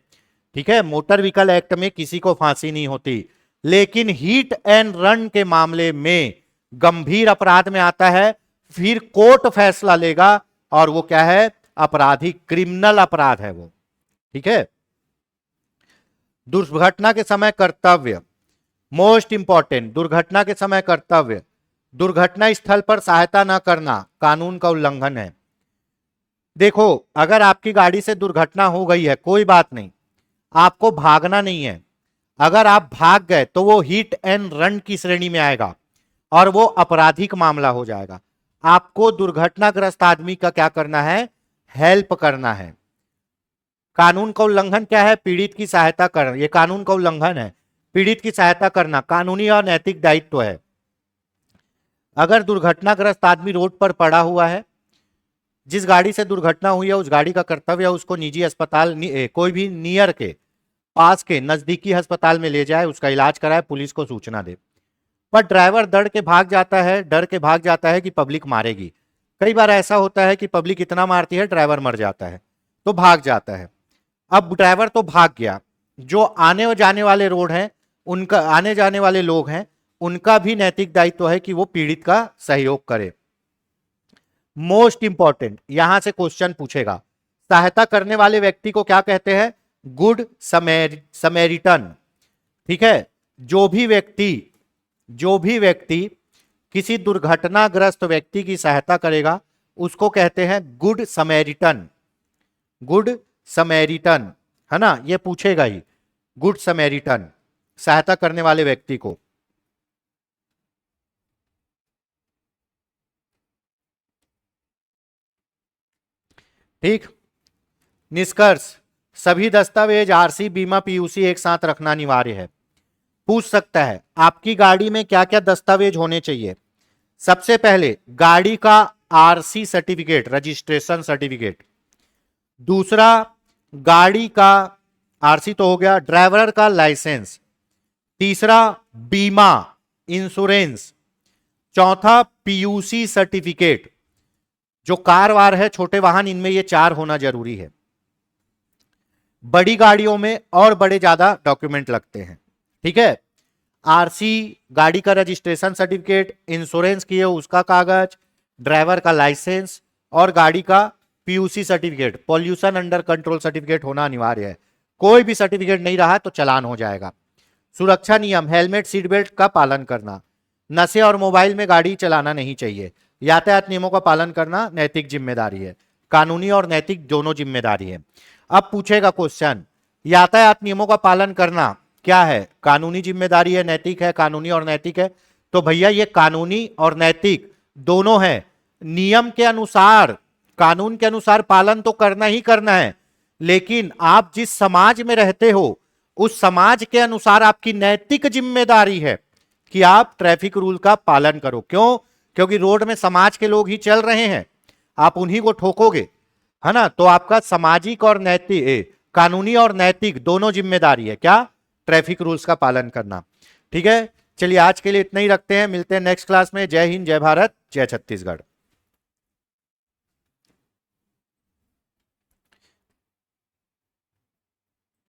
ठीक है, मोटर व्हीकल एक्ट में किसी को फांसी नहीं होती, लेकिन हिट एंड रन के मामले में गंभीर अपराध में आता है, फिर कोर्ट फैसला लेगा और वो क्या है? आपराधिक, क्रिमिनल अपराध है वो। ठीक है। दुर्घटना के समय कर्तव्य, मोस्ट इंपॉर्टेंट। दुर्घटना के समय कर्तव्य, दुर्घटना स्थल पर सहायता न करना कानून का उल्लंघन है। देखो, अगर आपकी गाड़ी से दुर्घटना हो गई है, कोई बात नहीं, आपको भागना नहीं है। अगर आप भाग गए तो वो हिट एंड रन की श्रेणी में आएगा और वो आपराधिक मामला हो जाएगा। आपको दुर्घटनाग्रस्त आदमी का क्या करना है? हेल्प करना है। कानून का उल्लंघन क्या है? पीड़ित की सहायता करना, ये कानून का उल्लंघन है। पीड़ित की सहायता करना कानूनी और नैतिक दायित्व है। अगर दुर्घटनाग्रस्त आदमी रोड पर पड़ा हुआ है, जिस गाड़ी से दुर्घटना हुई है उस गाड़ी का कर्तव्य है उसको निजी अस्पताल, कोई भी नियर के पास के नजदीकी अस्पताल में ले जाए, उसका इलाज कराए, पुलिस को सूचना दे। पर ड्राइवर डर के भाग जाता है कि पब्लिक मारेगी। कई बार ऐसा होता है कि पब्लिक इतना मारती है ड्राइवर मर जाता है, तो भाग जाता है। अब ड्राइवर तो भाग गया, जो आने जाने वाले रोड हैं, उनका आने जाने वाले लोग हैं, उनका भी नैतिक दायित्व है कि वो पीड़ित का सहयोग करे। मोस्ट इंपॉर्टेंट, यहां से क्वेश्चन पूछेगा, सहायता करने वाले व्यक्ति को क्या कहते हैं? Good Samaritan. ठीक है। जो भी व्यक्ति किसी दुर्घटनाग्रस्त व्यक्ति की सहायता करेगा उसको कहते हैं गुड समैरिटन। गुड समैरिटन, है ना, ये पूछेगा ही, गुड समैरिटन, सहायता करने वाले व्यक्ति को। ठीक। निष्कर्ष, सभी दस्तावेज आरसी, बीमा, पीयूसी एक साथ रखना अनिवार्य है। पूछ सकता है आपकी गाड़ी में क्या क्या दस्तावेज होने चाहिए? सबसे पहले गाड़ी का आरसी सर्टिफिकेट, रजिस्ट्रेशन सर्टिफिकेट। दूसरा, गाड़ी का आरसी तो हो गया, ड्राइवर का लाइसेंस। तीसरा, बीमा, इंश्योरेंस। चौथा, पीयूसी सर्टिफिकेट। जो कार वार है, छोटे वाहन, इनमें ये 4 होना जरूरी है। बड़ी गाड़ियों में और बड़े ज्यादा डॉक्यूमेंट लगते हैं। ठीक है। आरसी, गाड़ी का रजिस्ट्रेशन सर्टिफिकेट, इंश्योरेंस किए उसका कागज, ड्राइवर का लाइसेंस और गाड़ी का PUC certificate, pollution under control certificate होना अनिवार्य है। कोई भी सर्टिफिकेट नहीं रहा तो चालान हो जाएगा। सुरक्षा नियम, हेलमेट, सीट बेल्ट का पालन करना। नशे और मोबाइल में गाड़ी चलाना नहीं चाहिए। यातायात नियमों का पालन करना नैतिक जिम्मेदारी है। कानूनी और नैतिक दोनों जिम्मेदारी है। अब पूछेगा क्वेश्चन, यातायात नियमों का पालन करना क्या है? कानूनी जिम्मेदारी है, नैतिक है, कानूनी और नैतिक है। तो भैया ये कानूनी और नैतिक दोनों है। नियम के अनुसार, कानून के अनुसार पालन तो करना ही करना है, लेकिन आप जिस समाज में रहते हो उस समाज के अनुसार आपकी नैतिक जिम्मेदारी है कि आप ट्रैफिक रूल का पालन करो। क्यों? क्योंकि रोड में समाज के लोग ही चल रहे हैं, आप उन्हीं को ठोकोगे, है ना। तो आपका सामाजिक और नैतिक, कानूनी और नैतिक दोनों जिम्मेदारी है क्या? ट्रैफिक रूल्स का पालन करना। ठीक है। चलिए आज के लिए इतना ही रखते हैं, मिलते हैं नेक्स्ट क्लास में। जय हिंद, जय भारत, जय छत्तीसगढ़।